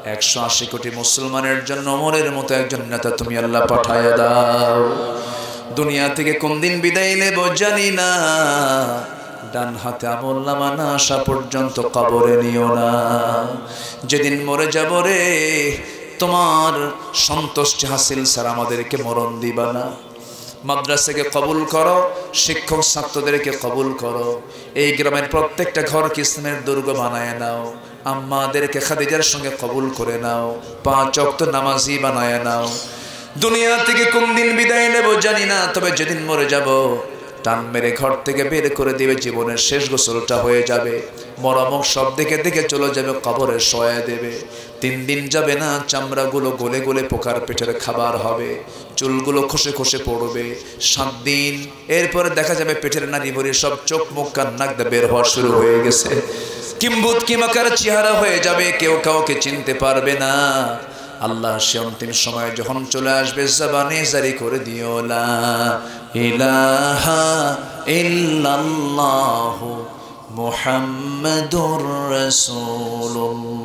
180 কোটি মুসলমানের জন্য ওমরের মতো একজন নেতা তুমি আল্লাহ পাঠায়া দাও। দুনিয়া থেকে কোন দিন বিদায় নেব জানি না, ডান হাতে আমলনামা না আসা পর্যন্ত কবরে নিও না। যেদিন মরে যাব রে, তোমার সন্তুষ্টি হাসিল ছাড়া আমাদেরকে মরণ দিবা না। মাদ্রাসাকে কবুল করো, শিক্ষক ছাত্রদেরকে কবুল করো, এই গ্রামের প্রত্যেকটা ঘরকে ইসলামের দুর্গ বানায় নাও। আম্মাদেরকে খাদিজার সঙ্গে কবুল করে নাও, 5 ওয়াক্ত নামাজি বানায় নাও। দুনিয়া থেকে কোন দিন বিদায় নেব জানি না, তবে যেদিন মরে যাব টান মেরে ঘর থেকে বের করে দিবে, জীবনের শেষ গোসলটা হয়ে যাবে, মরমক সব দেখে দেখে চলে যাবে, কবরে শোয়া দেবে। 3 দিন যাবে না, চামড়াগুলো গলে গলে পোকার পেটের খাবার হবে, চুলগুলো খসে খসে পড়বে। 7 দিন এরপরে দেখা যাবে পেটের নাড়ি ভরে সব চোখ মুখ কান নাক দিয়ে বের হওয়া শুরু হয়ে গেছে। কিম্বুত কিমাকার চেহারা হয়ে যাবে, কেউ কাউকে চিনতে পারবে না। আল্লাহ সে অন্তিম সময় যখন চলে আসবে, জবানে জারি করে দিও লা ইলাহা ইল্লাল্লাহু মুহাম্মাদুর রাসূলুল্লাহ।